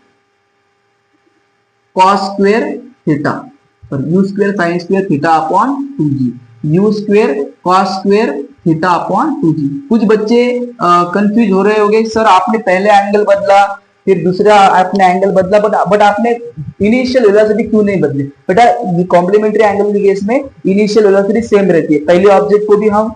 cos square theta, और u square sine square theta upon 2g, u square cos square theta upon 2g। कुछ बच्चे कंफ्यूज हो रहे होंगे, सर आपने पहले एंगल बदला फिर दूसरा आपने एंगल बदला, बट आपने इनिशियल वेलोसिटी क्यों नहीं बदली। बेटा ये कॉम्प्लीमेंट्री एंगल के केस में इनिशियल वेलोसिटी सेम रहती है, पहले ऑब्जेक्ट को भी हम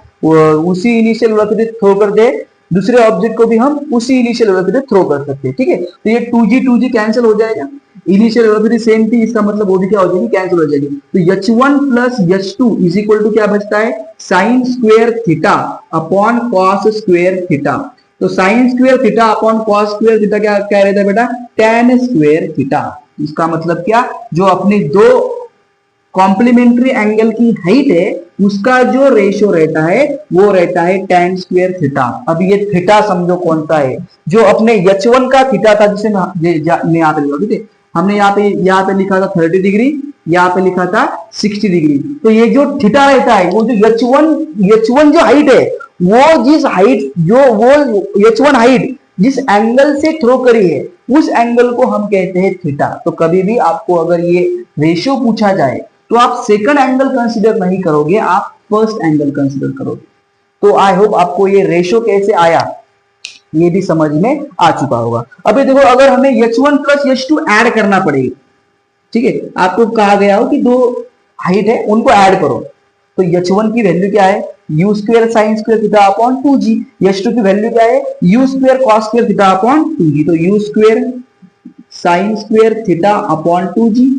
उसी इनिशियल वेलोसिटी थ्रो कर दे, दूसरे ऑब्जेक्ट को भी हम उसी इनिशियल वेलोसिटी थ्रो कर सकते हैं। ठीक है, तो ये 2g कैंसिल हो जाएगा, इनिशियल वेलोसिटी सेम थी, इसका मतलब वो भी क्या हो जाएगी, कैंसिल हो जाएगी। तो h1 plus h2 is equal to क्या बचता है, sine square theta upon cos square theta. तो sine square theta upon cos square theta क्या क्या रहता है बेटा, tan स्क्वायर थीटा। इसका मतलब क्या, जो अपने दो कॉम्प्लीमेंट्री एंगल की हाइट है उसका जो रेशियो रहता है वो रहता है tan स्क्वायर थीटा। अब ये थीटा समझो कौन सा है, जो अपने h1 का थीटा था जिसे यहाँ पे लिखा, ठीक है, हमने यहाँ पे लिखा था 30 डिग्री, यहाँ पे लिखा था 60 डिग्री। तो ये जो थीटा रहता है वो जो h1 जो हाइट है, वो जिस हाइट वो h1 हाइट जिस एंगल से थ्रो करी है उस एंगल को हम कहते हैं थीटा। तो कभी भी आपको अगर ये रेशियो पूछा जाए तो आप सेकंड एंगल कंसीडर नहीं करोगे, आप फर्स्ट एंगल कंसीडर करोगे। तो आई होप आपको ये रेशियो कैसे आया ये भी समझ में आ चुका होगा। अभी देखो, अगर हमें h1 प्लस h2 ऐड करना पड़ेगा, ठीक है, आपको कहा गया हो कि दो हाइट है उनको ऐड करो, तो h1 की वैल्यू क्या है, u square sine square theta upon 2g, h2 की वैल्यू क्या है, u square cos square theta upon 2g। तो u square sine square theta upon 2g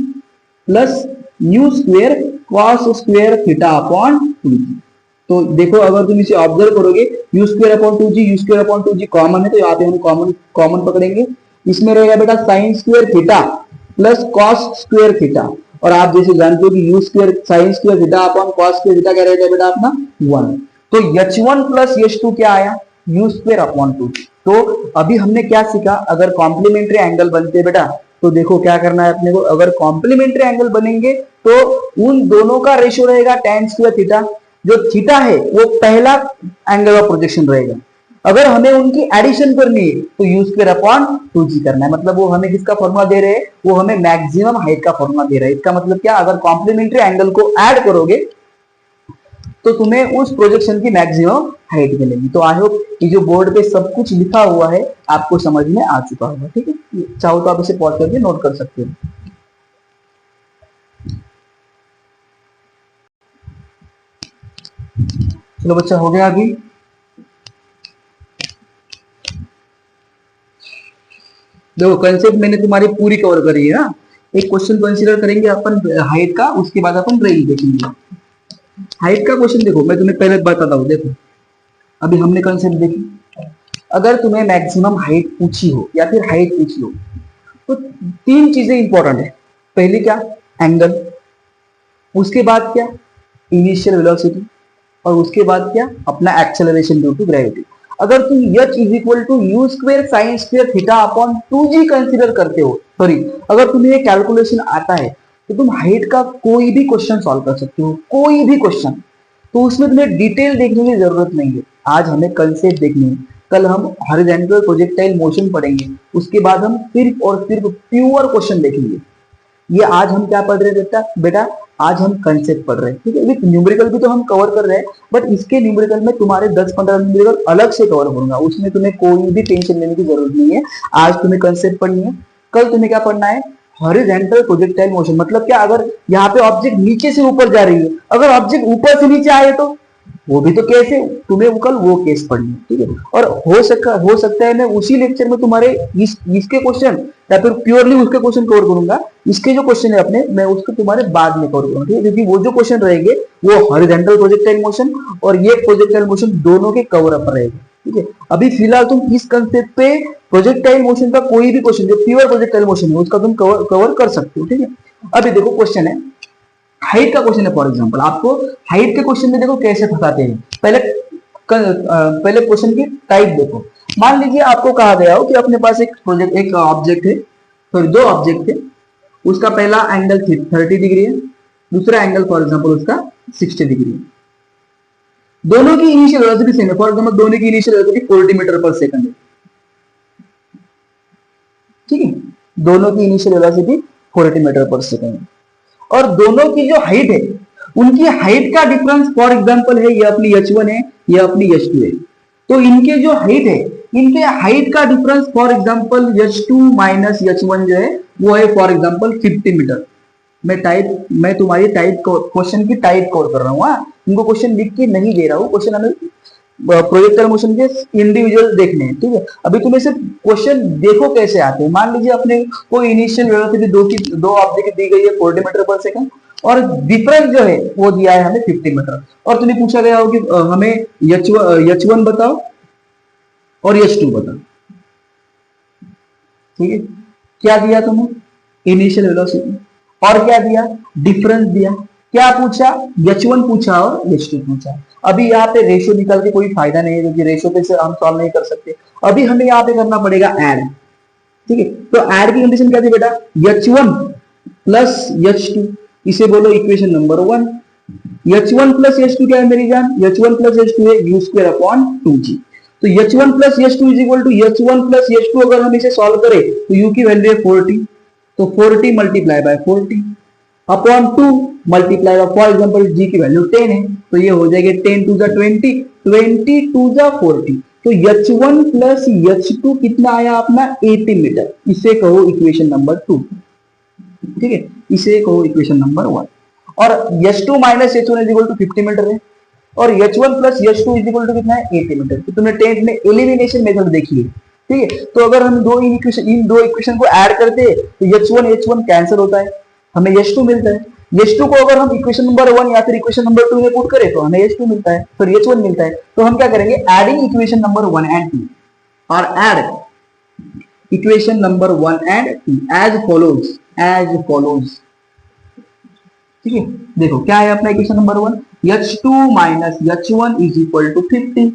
plus u square cos square theta upon 2g। तो देखो, अगर तुम इसे observe करोगे, u square upon 2g, u square upon 2g common है, तो यहाँ पे हम कॉमन पकड़ेंगे। इसमें रहेगा बेटा sign square theta plus cos square theta, और आप जैसे जानते हो कि u square sine square theta upon cos square theta क्या रहता है बेटा अपना 1। तो h1 प्लस h2 क्या आया, u स्क्वायर अपॉन 2g। तो अभी हमने क्या सीखा, अगर कॉम्प्लीमेंट्री एंगल बनते बेटा तो देखो क्या करना है अपने को, अगर कॉम्प्लीमेंट्री एंगल बनेंगे तो उन दोनों का रेशियो रहेगा tan स्क्वायर थीटा। जो थीटा है वो पहला एंगल ऑफ प्रोजेक्शन रहेगा। अगर हमें उनकी एडिशन करनी है तो u स्क्वायर अपॉन 2g करना है, मतलब वो हमें किसका फॉर्मूला दे रहे हैं, वो हमें मैक्सिमम हाइट का फॉर्मूला दे रहे हैं। इसका मतलब क्या, अगर कॉम्प्लीमेंट्री एंगल को ऐड करोगे तो तुम्हें उस प्रोजेक्शन की मैक्सिमम हाइट मिलेगी। तो आई होप ये जो बोर्ड पे सब कुछ लिखा हुआ है आपको समझ में आ चुका होगा, ठीक है। चाहो तो आप इसे पॉज करके नोट कर सकते हो। चलो बच्चा, हो गया अभी। देखो, कंसेप्ट मैंने तुम्हारी पूरी कवर करी है ना। एक क्वेश्चन कंसीडर करेंगे अपन हाइट का, उसके बाद अपन रेंज देखेंगे। हाइट का क्वेश्चन देखो, मैं तुम्हें पहले बताता हूँ। देखो, अभी हमने कंसेप्ट देखी, अगर तुम्हें मैक्सिमम हाइट पूछी हो या फिर हाइट पूछी हो तो तीन चीजें इंपॉर्टेंट है। पहली क्या, एंगल, उसके बाद क्या, इनिशियल वेलोसिटी, और उसके बाद क्या, अपना एक्सेलरेशन ड्यू टू ग्रेविटी। अगर तुम h is equal to u square sine square theta upon 2g consider करते हो, सॉरी, अगर तुम्हें ये कैलकुलेशन आता है तो तुम हाइट का कोई भी क्वेश्चन सॉल्व कर सकते हो, कोई भी क्वेश्चन। तो उसमें तुम्हें डिटेल देखने की जरूरत नहीं है। आज हमें कंसेप्ट देखनी है, कल हम हॉरिजॉन्टल प्रोजेक्टाइल मोशन पढ़ेंगे, उसके बाद हम सिर्फ और सिर्फ प्योर क्वेश्चन देखेंगे। ये आज हम क्या पढ़ रहे हैं बेटा, आज हम कंसेप्ट पढ़ रहे हैं, ठीक है। विथ न्यूमेरिकल भी तो हम कवर कर रहे हैं, बट इसके न्यूमेरिकल में तुम्हारे 10-15 न्यूमेरिकल अलग से कवर करूंगा, उसमें तुम्हें कोई भी टेंशन लेने की जरूरत नहीं है। आज तुम्हें कंसेप्ट पढ़नी है, कल तुम्हें क्या पढ़ना है, हॉरिजॉन्टल प्रोजेक्टाइल मोशन। मतलब क्या, अगर यहाँ पे ऑब्जेक्ट नीचे से ऊपर जा रही है, अगर ऑब्जेक्ट ऊपर से नीचे आए तो वो भी तो कैसे, तुम्हें कल वो केस पढ़नी है, ठीक है। और हो सकता है मैं उसी लेक्चर में तुम्हारे इसके क्वेश्चन या फिर प्योरली उसके क्वेश्चन कवर करूंगा। इसके जो क्वेश्चन है अपने, मैं उसको तुम्हारे बाद में कवर करूंगा, ठीक है, क्योंकि वो जो क्वेश्चन रहेंगे वो हॉरिजॉन्टल प्रोजेक्टाइल मोशन और ये प्रोजेक्टाइल मोशन दोनों के कवर अप रहेगा, ठीक है। अभी फिलहाल तुम इस कंसेप्ट पे प्रोजेक्टाइल मोशन का कोई भी क्वेश्चन जो प्योर प्रोजेक्टाइल मोशन है उसका तुम कवर कर सकते हो, ठीक है। अभी देखो, क्वेश्चन है हाइट का क्वेश्चन है। फॉर एग्जांपल आपको हाइट के क्वेश्चन में देखो कैसे फंसाते हैं। पहले क्वेश्चन की टाइप देखो। मान लीजिए आपको कहा गया हो कि अपने पास एक ऑब्जेक्ट है, सॉरी दो ऑब्जेक्ट है, उसका पहला एंगल 30 डिग्री है, दूसरा एंगल फॉर एग्जांपल उसका 60 डिग्री है। दोनों की इनिशियल वेलोसिटी सेम है। फॉर एग्जांपल दोनों की initial velocity 40 metre per second है, ठीक है। दोनों की initial velocity 40 metre per second है, और दोनों की जो हाइट है उनकी हाइट का डिफरेंस फॉर एग्जांपल है, ये अपनी h1 है, ये अपनी h2 है। तो इनके जो हाइट है, इनके हाइट का difference for example h2 minus h1 जो है वो है फॉर एग्जांपल 50 मीटर। मैं तुम्हारी टाइप क्वेश्चन की टाइप कवर कर रहा हूँ, इनको क्वेश्चन लिख के नहीं दे रहा हूँ। क्वेश्चन हमें प्रोजेक्टाइल मोशन के इंडिविजुअल देखने हैं, ठीक है। अभी तुम्हें सिर्फ क्वेश्चन देखो कैसे आते हैं। मान लीजिए अपने को इनिशियल वेलोसिटी दो ऑब्जेक्ट दी गई है 40 मीटर पर सेकंड, और डिफरेंस जो है वो दिया है हमें 50 मीटर, और तुम्हें पूछा गया हो कि हमें H1 बताओ और H2 बताओ, ठीक है। क्या दिया तुम्हें? इनिशियल वेलोसिटी, और क्या दिया? डिफरेंस दिया। क्या पूछा? H1 पूछा और H2 पूछा। अभी यहाँ पे रेशियो निकाल के कोई फायदा नहीं है, क्योंकि रेशियो पे से हम सॉल्व नहीं कर सकते। अभी हमें यहाँ पे करना पड़ेगा ऐड, ठीक है। तो ऐड की कंडीशन क्या थी बेटा? H1 प्लस H2, इसे बोलो equation number 1। H1 plus H2 क्या है मेरी जान? H1 प्लस H2 है u स्क्वायर अपॉन 2g। तो H1 plus H2 is equal to H1 plus H2, अगर हम इसे सॉल्व करें तो u की वैल्यू है 40, तो 40 multiply by 40 upon 2 multiply bye, for example g की वैल्यू 10 है, तो ये हो जाएगा 10 टू द 20, 20 टू द 40। तो H1 प्लस H2 कितना आया अपना? 80 मीटर। इसे कहो इक्वेशन नंबर 2, ठीक है। इसे कहो इक्वेशन नंबर 1। और H2 minus H1 is equal to 50 meter है, और H1 plus H2 is equal to कितना है? 80 मीटर। तो तुमने 10th में एलिमिनेशन मेथड देखी है, ठीक है। तो अगर हम इन दो इक्वेशन को ऐड करते हैं तो H1 कैंसिल होता है, हमें H2 मिलता है। H2 को अगर हम इक्वेशन नंबर 1 या फिर इक्वेशन नंबर 2 में पुट करें तो हमें H2 मिलता है, फिर H1 मिलता है। तो हम क्या करेंगे? एडिंग इक्वेशन नंबर 1 एंड 2, और add equation number 1 and 2 as follows, ठीक है। देखो क्या है अपना equation number 1? H2 minus H1 is equal to 50।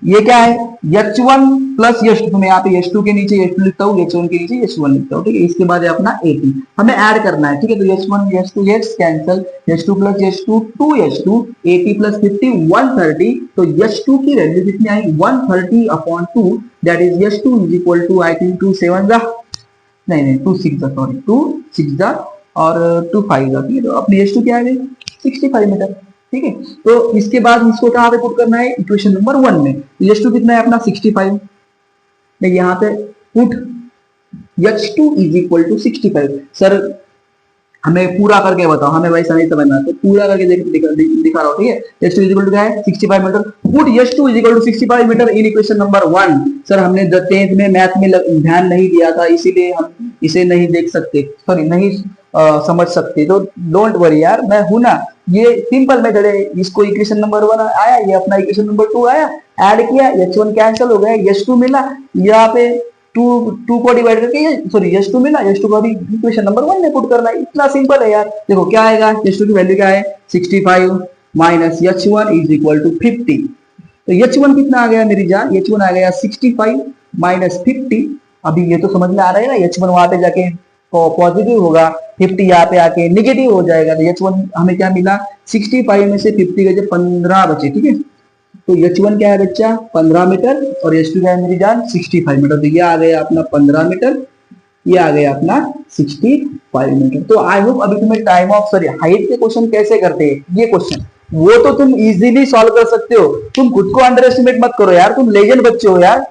ये क्या है? H1 प्लस H2, तो मैं यहाँ पे H2 के नीचे H2 लिखता हूँ, H1 के नीचे H1 लिखता हूँ, ठीक है। इसके बाद है अपना 80, हमें ऐड करना है, ठीक है। तो H1 H2 cancel, H2 plus H2 2H2, 80 plus 50 130। तो H2 की वैल्यू कितनी आई? 130 upon 2, that is H2 is equal to, I think 2 7 जा, नहीं 2 6 जा, सॉरी 2 6 जा और 2 5 जा, ठीक है। तो अपनी H2 क्या है? 65 मीटर, ठीक है। तो इसके बाद इसको कहां पे पुट करना है? इक्वेशन नंबर 1 में। H2 कितना है अपना? 65। मैं यहाँ पे put H2 is equal to 65। Sir हमें पूरा करके बताओ, हमें वैसा नहीं समझना, तो पूरा करके दिखा रहा हूँ, ठीक है। H2 इज इक्वल टू क्या है? 65 meter. Put H2 is equal to 65 meter in equation number 1। सर हमने 10th में मैथ में ध्यान नहीं दिया था, इसीलिए हम इसे नहीं देख सकते, सॉरी नहीं समझ सकते। तो डोंट वरी यार, मैं हूं ना। ये सिंपल मेथड है। इसको इक्वेशन नंबर 1 आया, ये अपना इक्वेशन नंबर 2 आया, ऐड किया, H1 कैंसिल हो गया, H2 मिला, यहाँ पे 2 को डिवाइड करके, सॉरी H2 मिला, H2 को अभी इक्वेशन नंबर 1 में पुट करना है। इतना सिंपल है यार। देखो क्या आएगा? H2 की वैल्यू क्या है? 65 minus H1 is equal to 50। तो H1 कितना आ गया मेरी जान? H1 आ गया 65 माइनस 50। अभी ये तो समझ में आ रहा है ना, H1 वहां पे जाके पॉजिटिव होगा, 50 यहाँ पे आके निगेटिव हो जाएगा। तो H1 हमें क्या मिला? 65 में से 50 गए 15 बचे, ठीक है। तो H1 क्या है बच्चा? 15 मीटर, और H2 क्या है मेरी जान? 65 मीटर। तो ये आ गया अपना 15 मीटर, ये आ गया अपना 65 मीटर। तो आई होप अभी तुम्हें टाइम ऑफ सॉरी हाइट के क्वेश्चन कैसे करते हैं ये क्वेश्चन, वो तो तुम इजीली सॉल्व कर सकते हो। तुम खुद को अंडर एस्टिमेट मत करो यार, तुम लेजेंड बच्चे हो यार।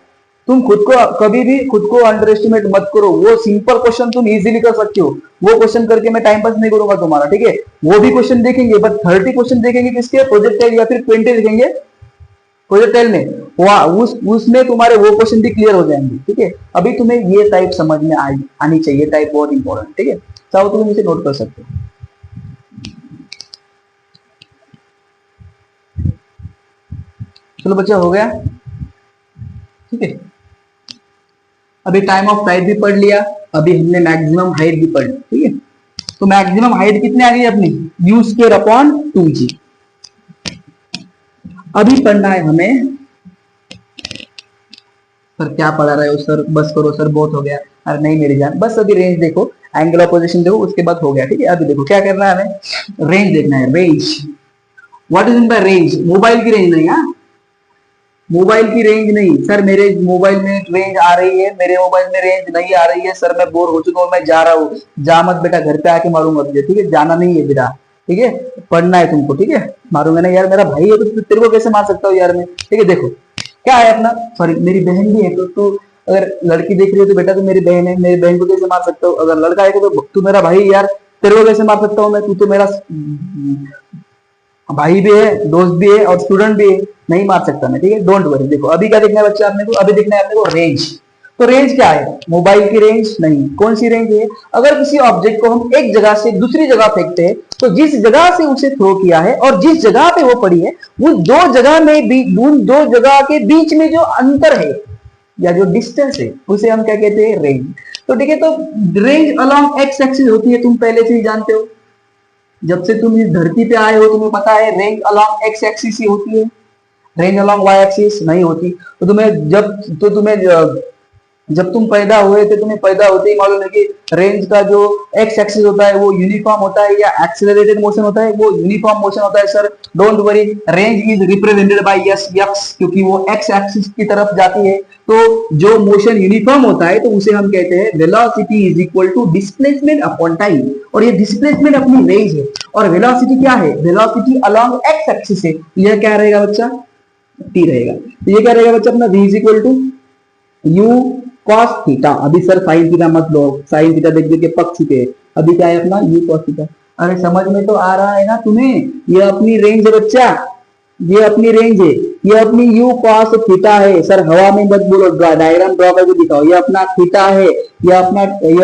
तुम खुद को कभी भी खुद को अंडर एस्टिमेट मत करो। वो सिंपल क्वेश्चन तुम इजीली कर सकते हो। वो क्वेश्चन करके मैं टाइम पास नहीं करूंगा तुम्हारा, ठीक है। वो भी क्वेश्चन देखेंगे, बट 30 क्वेश्चन देखेंगे किसके? प्रोजेक्टाइल, या फिर 20 देखेंगे प्रोजेक्टाइल में। उसमें तुम्हारे वो क्वेश्चन भी क्लियर हो जाएंगे, ठीक है। अभी तुम्हें ये टाइप समझ में आनी चाहिए, टाइप बहुत इंपॉर्टेंट, ठीक है। चाहो तो तुम इसे नोट कर सकते हो। चलो बच्चा हो गया, ठीक है। अभी टाइम ऑफ फ्लाइट भी पढ़ लिया, अभी हमने मैक्सिमम हाइट भी पढ़ ली, ठीक है। तो मैक्सिमम हाइट कितनी आ गई अपनी? u square upon 2g। अभी पढ़ना है हमें, सर क्या पढ़ा रहे हो सर, बस करो सर बहुत हो गया। अरे नहीं मेरी जान, बस अभी रेंज देखो, एंगल ऑफ पोजीशन देखो, उसके बाद हो गया, ठीक है। अभी देखो क्या करना है हमें? रेंज देखना है, range. What is in by range? Mobile की रेंज नहीं, हाँ मोबाइल की रेंज नहीं। सर मेरे मोबाइल में रेंज आ रही है, मेरे मोबाइल में रेंज नहीं आ रही है, सर मैं बोर हो चुका हूँ, मैं जा रहा हूँ। जा मत बेटा, घर पे आके मारूंगा तुझे, ठीक है। जाना नहीं है बेटा, ठीक है। पढ़ना है तुमको, ठीक है। मारूंगा ना यार, मेरा भाई है तो तेरे को कैसे मार सकता हूँ यार मैं, ठीक है। देखो क्या है अपना, सॉरी मेरी बहन भी है, तो तू अगर लड़की देख रही है तो बेटा तो मेरी बहन है, मेरी बहन को कैसे मार सकता हूँ। अगर लड़का है तो तू मेरा भाई यार, तेरे को कैसे मार सकता हूँ मैं, तू तो मेरा भाई भी है, दोस्त भी है और स्टूडेंट भी है, नहीं मार सकता मैं, ठीक है, डोंट वरी। देखो अभी क्या देखना है बच्चा आपने को, अभी देखना है आपने को रेंज। तो रेंज क्या है, मोबाइल की रेंज नहीं, कौन सी रेंज है, अगर किसी ऑब्जेक्ट को हम एक जगह से दूसरी जगह फेंकते हैं तो जिस जगह से उसे थ्रो किया है और जिस जगह पे वो पड़ी है वो दो जगह में भी, उन दो जगह के बीच में जो अंतर है या जो डिस्टेंस है उसे हम क्या कहते हैं, रेंज। तो ठीक है, तो रेंज अलोंग एक्स एक्सिस होती है, तुम पहले से ही जानते हो, जब से तुम इस धरती पे आए हो तुम्हें पता है रेंज अलोंग एक्स एक्सिस ही होती है, रेंज अलोंग वाई एक्सिस नहीं होती। तो तुम्हें जब तुम पैदा हुए थे तुम्हें पैदा होते ही मालूम है कि रेंज का जो एक्स एक्सिस होता है वो यूनिफॉर्म होता है, या एक्सेलरेटेड मोशन होता है वो यूनिफॉर्म मोशन होता है। Sir don't worry, range is represented by yes x, क्योंकि वो एक्स एक्सिस की तरफ जाती है। तो जो मोशन यूनिफॉर्म होता है तो उसे हम कहते हैं velocity is equal to displacement upon time, और ये डिस्प्लेसमेंट अपनी रेंज है। और वेलोसिटी क्या है, वेलोसिटी अलोंग एक्स एक्सिस है, यह क्या रहेगा बच्चा, टी रहेगा। तो ये क्या रहेगा बच्चा अपना, v is equal to u cos theta. अभी सर साइन थीटा मत लो, साइन थीटा देख देख के पक चुके हैं, अभी क्या है अपना यू कॉस थीटा। अरे समझ में तो आ रहा है ना तुम्हें, ये अपनी रेंज है बच्चा, ये अपनी रेंज है, ये अपनी यू कॉस थीटा है। सर हवा में मत बोलो, डायग्राम ड्रॉ करके दिखाओ, ये अपना थीटा है, ये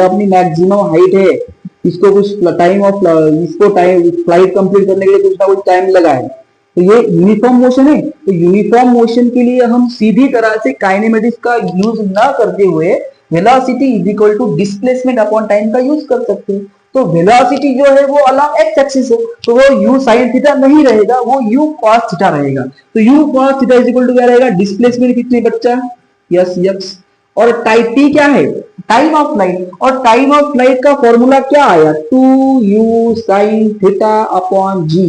अपनी मैक्सिमम हाइट है। इसको कुछ टाइम ऑफ, इसको टाइम फ्लाइट कंप्लीट करने के लिए कुछ ना कुछ टाइम लगा है। तो ये यूनिफॉर्म मोशन है, तो यूनिफॉर्म मोशन के लिए हम सीधी तरह से काइनेमेटिक्स का यूज ना करते हुए velocity is equal to displacement upon time का यूज कर सकते हैं। तो वेलोसिटी जो है वो अलोंग एक्स एक्सिस है, तो वो u sin थीटा नहीं रहेगा, वो u cos थीटा रहेगा। तो u cos theta is equal to क्या रहेगा, डिस्प्लेसमेंट कितनी बच्चा, यस x, और टाइम t क्या है, टाइम ऑफ फ्लाइट, और टाइम ऑफ फ्लाइट का फॉर्मूला क्या आया, 2u sin theta upon g,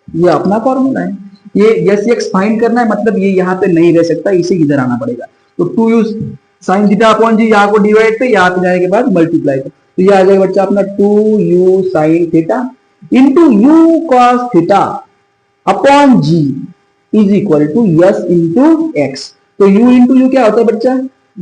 ये अपना फॉर्मूला है। ये यस एक्स फाइंड करना है, मतलब ये यहाँ पे नहीं रह सकता, इसे इधर आना पड़ेगा। तो 2u sin थीटा अपॉन जी, यहाँ को डिवाइड पे यहाँ पे जाने के बाद मल्टीप्लाई कर, तो ये आ जाएगा बच्चा अपना 2u sin theta into u cos theta upon g is equal to s into x. तो u इंटू यू क्या होता है बच्चा,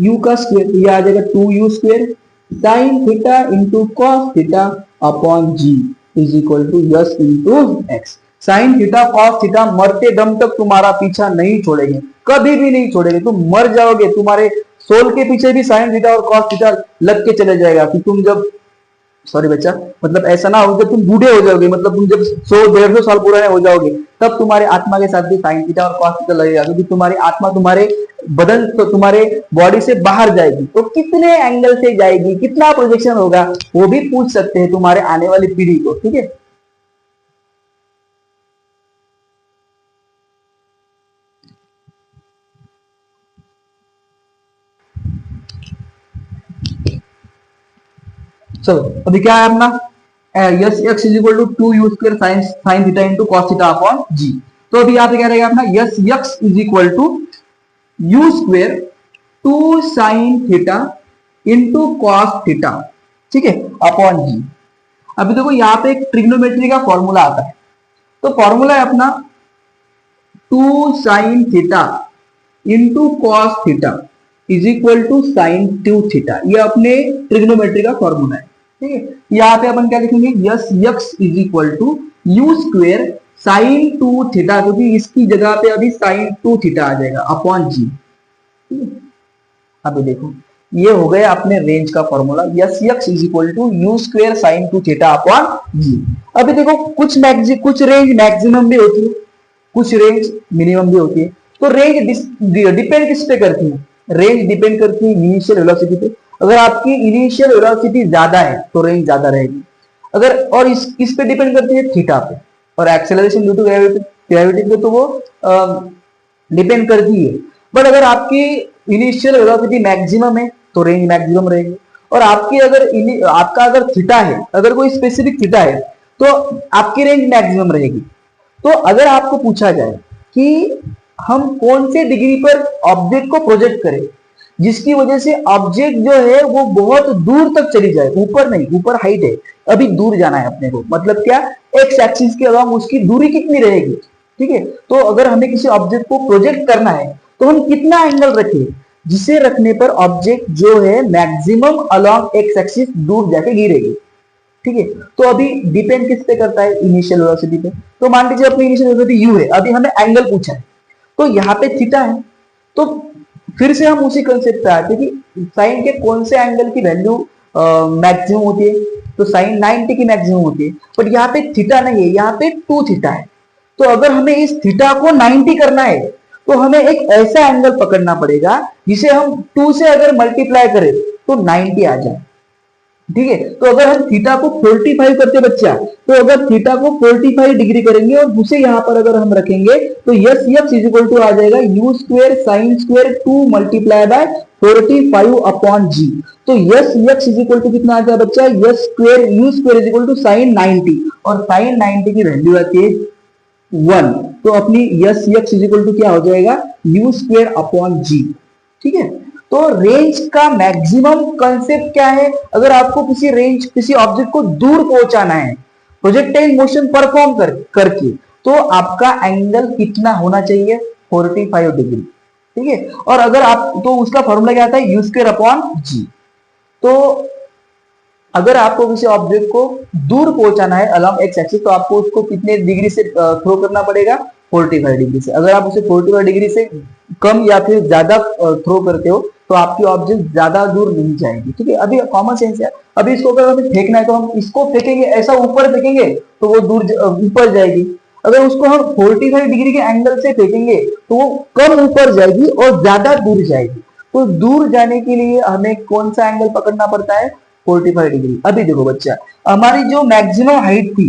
u का स्क्वायर, तो ये आ जाएगा 2u square sin theta into cos theta upon g is equal to s into x. Sine theta cos theta मरते दम तक तुम्हारा पीछा नहीं छोड़ेंगे, कभी भी नहीं छोड़ेंगे, तुम मर जाओगे तुम्हारे सोल के पीछे भी साइन थीटा और कॉस थीटा लग के चले जाएगा। कि तुम जब, सॉरी बच्चा, मतलब ऐसा ना हो जब तुम बूढ़े हो जाओगे, मतलब तुम जब 100-150 साल पुराने हो जाओगे तब तुम्हारे आत्मा के साथ भी साइन थीटा और कॉस थीटा लगेगा, क्योंकि तुम्हारी आत्मा तुम्हारे बदन तो तुम्हारे बॉडी से बाहर जाएगी, तो कितने एंगल से जाएगी, कितना प्रोजेक्शन होगा, वो भी पूछ सकते हैं तुम्हारे आने वाली पीढ़ी को, ठीक है। चलो अभी क्या है अपना, s x is equal to 2u square sine theta into cos theta upon g. तो अभी यहाँ पे क्या रहेगा अपना, s x is equal to u square 2 sine theta into cos theta, ठीक है, अपॉन जी। अभी देखो यहाँ पे एक ट्रिग्नोमेट्री का फॉर्मूला आता है, तो फॉर्मूला है अपना 2 sine theta into cos theta is equal to sine 2 theta, ये अपने ट्रिग्नोमेट्री का फॉर्मूला है, ठीक है। यहाँ पे अपन क्या लिखेंगे, s x is equal to u square sine 2 theta, क्योंकि इसकी जगह पे अभी साइन 2 थीटा आ जाएगा अपॉन जी। अभी देखो ये हो गया अपने रेंज का formula, s x is equal to u square sine 2 theta upon g. अभी देखो कुछ रेंज मैक्सिमम भी होती है, कुछ रेंज मिनिमम भी होती है। तो रेंज डिपेंड किस पे करती है, रेंज डिपेंड करती है इनिशियल वेलोसिटी पे। अगर आपकी इनिशियल वेलोसिटी ज्यादा है तो रेंज ज्यादा रहेगी, अगर, और इस पे डिपेंड करती है थीटा पे, और एक्सेलरेशन ड्यू टू ग्रेविटी पे तो वो डिपेंड करती है। बट अगर आपकी इनिशियल वेलोसिटी मैक्सिमम है तो रेंज मैक्सिमम रहेगी, और आपका अगर थीटा है, अगर कोई स्पेसिफिक थीटा है तो आपकी रेंज मैक्सिमम रहेगी। तो अगर आपको पूछा जाए कि हम कौन से डिग्री पर ऑब्जेक्ट को प्रोजेक्ट करें जिसकी वजह से ऑब्जेक्ट जो है वो बहुत दूर तक चली जाए, ऊपर नहीं, ऊपर हाइट है, अभी दूर जाना है अपने को, मतलब क्या, एक्स एक्सिस के अलावा उसकी दूरी कितनी रहेगी, ठीक है। तो अगर हमें किसी ऑब्जेक्ट को प्रोजेक्ट करना है तो हम कितना एंगल रखें, जिसे रखने पर ऑब्जेक्ट जो है मैक्सिमम अलोंग एक्स एक्सिस दूर जाके गिरेगी। ठीक है। तो अभी डिपेंड किस पे करता है, इनिशियल वेलोसिटी पे। तो मान लीजिए अपनी इनिशियल वेलोसिटी u है, अभी हमें एंगल पूछा है, तो यहाँ पे थीटा है, तो फिर से हम उसी कंसेप्ट पे आते हैं कि साइन के कौन से एंगल की वैल्यू मैक्सिमम होती है, तो साइन 90 की मैक्सिमम होती है, बट यहाँ पे थीटा नहीं है, यहाँ पे 2 थीटा है। तो अगर हमें इस थीटा को 90 करना है तो हमें एक ऐसा एंगल पकड़ना पड़ेगा जिसे हम 2 से अगर मल्टीप्लाई करें तो 90 आ जाए, ठीक है। तो अगर हम थीटा को 45 करते बच्चा, तो अगर थीटा को 45 डिग्री करेंगे और उसे यहां पर अगर हम रखेंगे तो s x is equal to आ जाएगा u square sine square 2 multiply by 45 upon g. तो s x is equal to कितना आ जाएगा बच्चा, s square u square is equal to sine 90, और साइन 90 की वैल्यू आती है 1। तो अपनी s x is equal to क्या हो जाएगा, u स्क्वायर अपॉन जी, ठीक है। तो रेंज का मैक्सिमम कंसेप्ट क्या है, अगर आपको किसी ऑब्जेक्ट को दूर पहुंचाना है प्रोजेक्टाइल मोशन परफॉर्म करके, तो आपका एंगल कितना होना चाहिए, 45 डिग्री, ठीक है। और अगर आप, तो उसका फॉर्मूला क्या आता है, यू स्क्वायर अपॉन जी। तो अगर आपको किसी ऑब्जेक्ट को दूर पहुंचाना है अलॉन्ग एक्स एक्सिस, तो आपको उसको कितने डिग्री से थ्रो करना पड़ेगा, 45 डिग्री से। अगर आप उसे 45 डिग्री से कम या फिर ज्यादा थ्रो करते हो तो आपकी ऑब्जेक्ट ज्यादा दूर नहीं जाएगी, ठीक है। अभी कॉमन सेंस है, अभी इसको अगर हमें फेंकना है तो हम इसको फेंकेंगे, ऐसा ऊपर फेंकेंगे तो वो दूर ऊपर जाएगी। अगर उसको हम 45 डिग्री के एंगल से फेंकेंगे तो वो कम ऊपर जाएगी और ज्यादा दूर जाएगी। तो दूर जाने के लिए हमें कौन सा एंगल पकड़ना पड़ता है, 45 डिग्री। अभी देखो बच्चा, हमारी जो मैक्सिमम हाइट थी,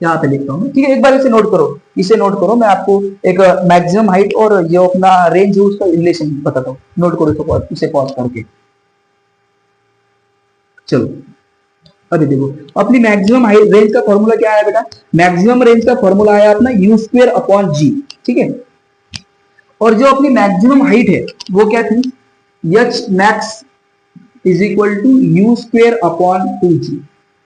यहाँ पे लिखता हूँ, ठीक है, एक बार इसे नोट करो, इसे नोट करो, मैं आपको एक मैक्सिमम हाइट और जो अपना रेंज है उसका रिलेशन बताता हूँ। नोट करो इसको, इसे पॉज करके। चलो अभी देखो, अपनी मैक्सिमम हाइट रेंज का फॉर्मूला क्या है बेटा, मैक्सिमम रेंज का फॉर्मूला आया अपना यू स्क्वायर अपॉन जी, ठीक है। और जो अपनी मैक्सिमम हाइट है वो क्या थी, h max is equal to u square upon 2g,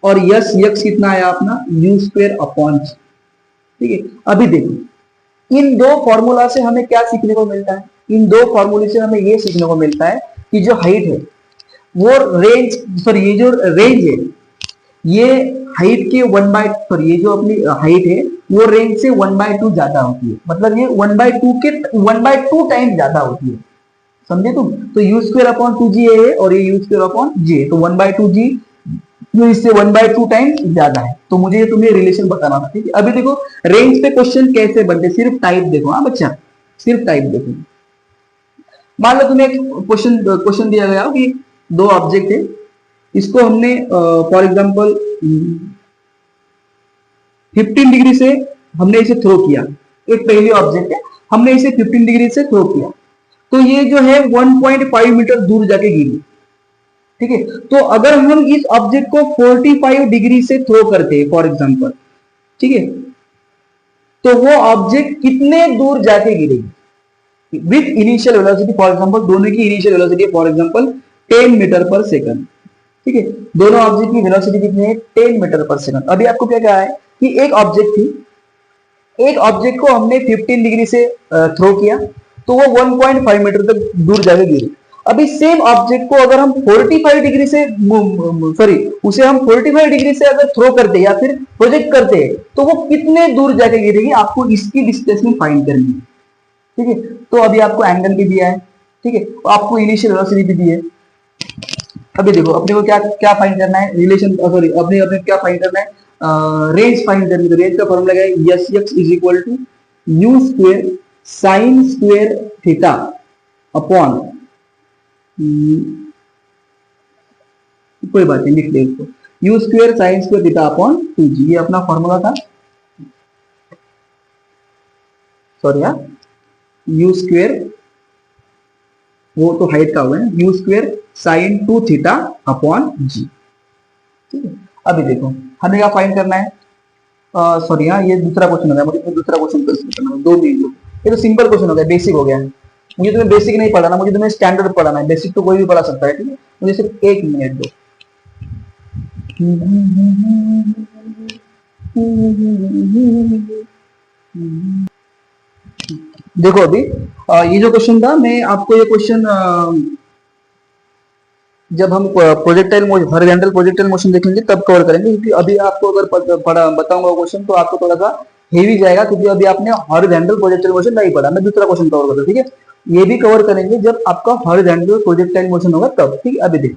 और यस यक्स कितना आया अपना, यू स्क्वायर अपॉन जी, ठीक है। अभी देखो, इन दो फॉर्मूला से हमें क्या सीखने को मिलता है, इन दो फॉर्मूले से हमें ये सीखने को मिलता है कि जो हाइट है वो रेंज, सॉरी ये जो रेंज है ये हाइट के 1/, सॉरी ये जो अपनी हाइट है वो रेंज से 1/2 ज्यादा होती है, मतलब ये 1/2 के 1/2 टाइम ज्यादा होती है, समझे तुम। तो यू स्क्वायर अपॉन 2g है और ये यू स्क्वायर अपॉन जी, तो 1/2g जो इससे 1/2 टाइम ज्यादा है। तो मुझे ये तुम्हें रिलेशन बताना था, ठीक है। अभी देखो रेंज पे क्वेश्चन कैसे बनते, सिर्फ टाइप देखो, हाँ बच्चा, सिर्फ टाइप देखो। मान लो तुम्हें एक क्वेश्चन दिया गया कि दो ऑब्जेक्ट है, इसको हमने फॉर एग्जांपल 15 डिग्री से हमने इसे थ्रो किया, एक पहली ऑब्जेक्ट है, हमने इसे 15 डिग्री से थ्रो किया, तो ये जो है 1.5 मीटर दूर जाके गिरी, ठीक है। तो अगर हम इस ऑब्जेक्ट को 45 डिग्री से थ्रो करते हैं फॉर एग्जांपल, ठीक है, तो वो ऑब्जेक्ट कितने दूर जाके गिरेगी with initial velocity, for example दोनों की initial velocity for example 10 meter per second, ठीक है। दोनों ऑब्जेक्ट की वेलोसिटी कितनी है, 10 मीटर पर सेकंड। अभी आपको क्या कहा है कि एक ऑब्जेक्ट थी, एक ऑब्जेक्ट को हमने 15 डिग्री से थ्रो किया तो वो 1.5 मीटर तक दूर जाके गिरी। अभी सेम ऑब्जेक्ट को अगर हम 45 डिग्री से, सॉरी उसे हम 45 डिग्री से अगर थ्रो करते या फिर प्रोजेक्ट करते हैं तो वो कितने दूर जाके गिरेगी, आपको इसकी डिस्प्लेसमेंट फाइंड करनी है, ठीक है। तो अभी आपको एंगल भी दिया है, ठीक है, तो आपको इनिशियल वेलोसिटी भी दी है। अभी देखो अपने को क्या क्या फाइंड करना है, रिलेशन, सॉरी अपने अपने क्या फाइंड करना है, रेंज फाइंड करनी है। तो रेंज का फॉर्मूला क्या है, s x is equal to u square sine square theta upon, कोई बात नहीं लिख ले इसको, u square sine square theta upon 2g, ये अपना फॉर्मूला था, सॉरी यार, यू स्क्वायर वो तो हाइट का हुआ है, u square sine 2 theta upon g, ठीक है। अभी देखो हमें क्या फाइंड करना है, सॉरी हाँ ये दूसरा क्वेश्चन हो गया, मुझे दूसरा क्वेश्चन करना है, 2 मिनट, ये तो सिंपल क्वेश्चन हो गया, बेसिक हो गया है। मुझे तुम्हें बेसिक नहीं पढ़ाना, मुझे तुम्हें स्टैंडर्ड पढ़ाना है, बेसिक तो कोई भी पढ़ा सकता है, ठीक है। मुझे सिर्फ 1 मिनट दो। देखो अभी ये जो क्वेश्चन था, मैं आपको ये क्वेश्चन जब हम प्रोजेक्टाइल हॉरिजॉन्टल प्रोजेक्टाइल मोशन देखेंगे तब कवर करेंगे, क्योंकि अभी आपको अगर बताऊंगा क्वेश्चन तो आपको थोड़ा सा हेवी जाएगा, क्योंकि अभी आपने हॉरिजॉन्टल प्रोजेक्टाइल मोशन नहीं पढ़ा। मैं दूसरा क्वेश्चन कवर करता हूं, ठीक है। ये भी कवर करेंगे जब आपका हॉरिजॉन्टल प्रोजेक्टाइल मोशन होगा तब, ठीक है। अभी देखिए,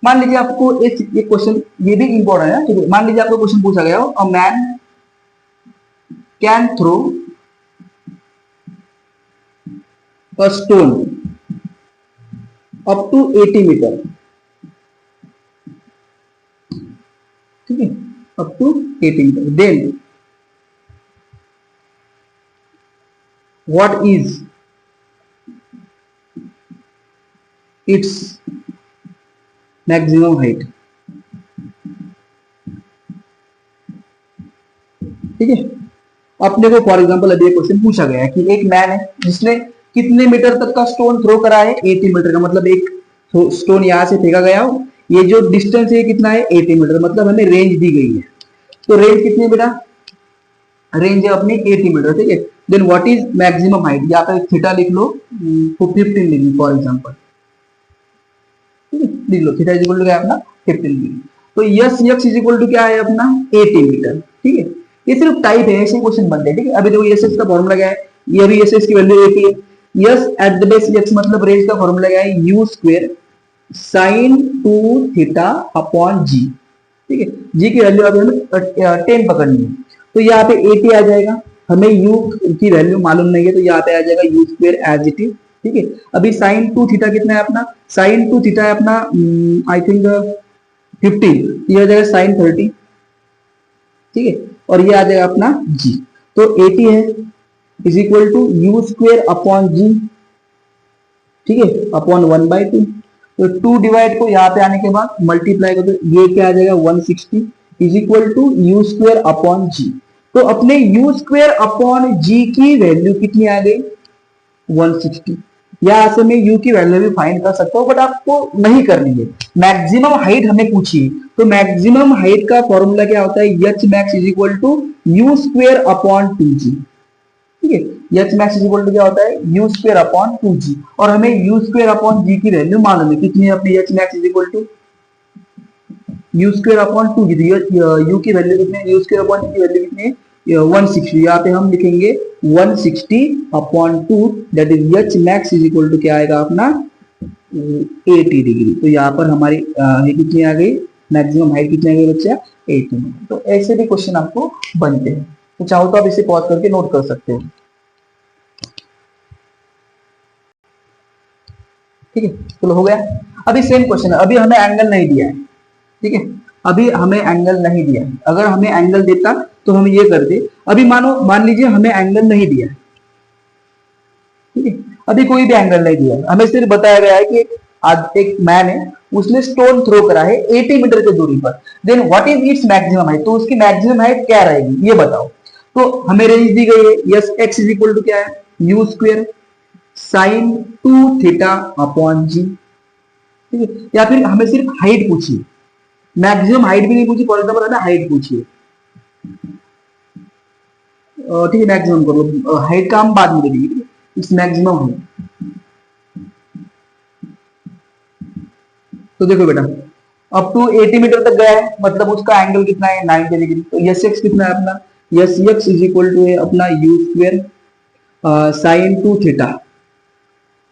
मान लीजिए आपको एक क्वेश्चन, ये भी इंपॉर्टेंट है, ठीक है। मान लीजिए आपको क्वेश्चन पूछा गया हो, a man can throw a stone up to 80 meter, ठीक है, up to 80 meter, then what is its maximum height, ठीक है। अपने को फॉर एग्जांपल अभी एक क्वेश्चन पूछा गया है कि एक मैन है जिसने कितने मीटर तक का स्टोन थ्रो करा है, 80 मीटर का, मतलब एक स्टोन यहां से फेंका गया हो, ये जो डिस्टेंस है कितना है, 80 मीटर, मतलब हमें रेंज दी गई है। तो रेंज कितनी है बेटा, रेंज है अपनी 80 मीटर, ठीक है। Then what is maximum height, या फिर थीटा लिख लो, 15 डिग्री फॉर एग्जांपल, ठीक है, लिख लो थीटा इज इक्वल टू क्या है अपना 15 डिग्री। तो s x is equal to क्या है अपना 80 मीटर, ठीक है। ये सिर्फ टाइप है, ऐसे क्वेश्चन बनते हैं, ठीक है। अभी देखो एस का फॉर्मूला क्या है, ये भी एस की वैल्यू 80 है। S at the base x मतलब रेंज का फॉर्मूला क्या है, u square sine 2 theta upon g, ठीक है। जी की वैल्यू अभी हमें 10 पकड़नी है, तो यहाँ पे 80 आ जाएगा। हमें यू की वैल्यू मालूम नहीं है, तो यहाँ पे आ जाएगा u square as it is, ठीक है। अभी साइन 2 थीटा कितना है अपना, साइन 2 थीटा है अपना आई थिंक 15, ये हो जाएगा साइन 30, ठीक है। और ये आ जाएगा अपना जी, तो 80 है is equal to u square upon g, ठीक है, अपॉन 1/2। तो 2 डिवाइड को यहाँ पे आने के बाद मल्टीप्लाई कर दो, ये क्या आ जाएगा 160 is equal to u square upon g. तो अपने यू स्क्वायर अपॉन जी की वैल्यू कितनी आ गई 160। या ऐसे में यू की वैल्यू भी फाइंड कर सकता हूं, बट आपको नहीं करनी है। मैक्सिमम हाइट हमें पूछी, तो मैक्सिमम हाइट का फॉर्मूला क्या होता है, h max is equal to u square upon 2g, ठीक है। H max is equal to क्या होता है, यू स्क्वायर अपॉन 2g, और हमें यू स्क्वायर अपॉन जी की वैल्यू मालूम है कितनी है अपनी, h max is equal to u square upon 2g। U की वैल्यू कितनी है, यू स्क्वायर अपॉन जी की वैल्यू कितनी है 160। यहाँ पे हम लिखेंगे 160 upon 2, that is h max is equal to क्या आएगा अपना 80 डिग्री। तो यहाँ पर हमारी ये कितनी आ गई, मैक्सिमम हाइट कितनी आ गई बच्चा 80। तो ऐसे भी क्वेश्चन आपको बनते हैं, तो चाहो तो आप इसे पॉज करके नोट कर सकते हो, ठीक है। चलो हो गया। अभी सेम क्वेश्चन है, अभी हमें एंगल नहीं दिया है, ठीक है। अभी हमें एंगल नहीं दिया है, अगर हमें एंगल देता तो हम ये करते। अभी मान लीजिए हमें एंगल नहीं दिया, ठीक है। अभी कोई भी एंगल नहीं दिया, हमें सिर्फ बताया गया है कि एक मैन है, उसने स्टोन थ्रो करा है 80 मीटर की दूरी पर, then what is its maximum height, तो उसकी मैक्सिमम हाइट क्या रहेगी ये बताओ। तो हमें रेंज दी गई है, s x is equal to क्या है, u square sine 2 theta upon g, ठीक है। या फिर हमें सिर्फ हाइट पूछी, मैक्सिमम हाइट भी नहीं पूछी, फॉर एग्जाम्पल हमें हाइट पूछिए, ठीक है। मैक्सिमम कर लो, हाइट का हम बाद में देंगे, इट्स मैक्सिमम हाइट। तो देखो बेटा अप टू 80 मीटर तक गया है, मतलब उसका एंगल कितना है 90 डिग्री। तो यस एक्स कितना है अपना, s x is equal to है अपना u square sine 2 theta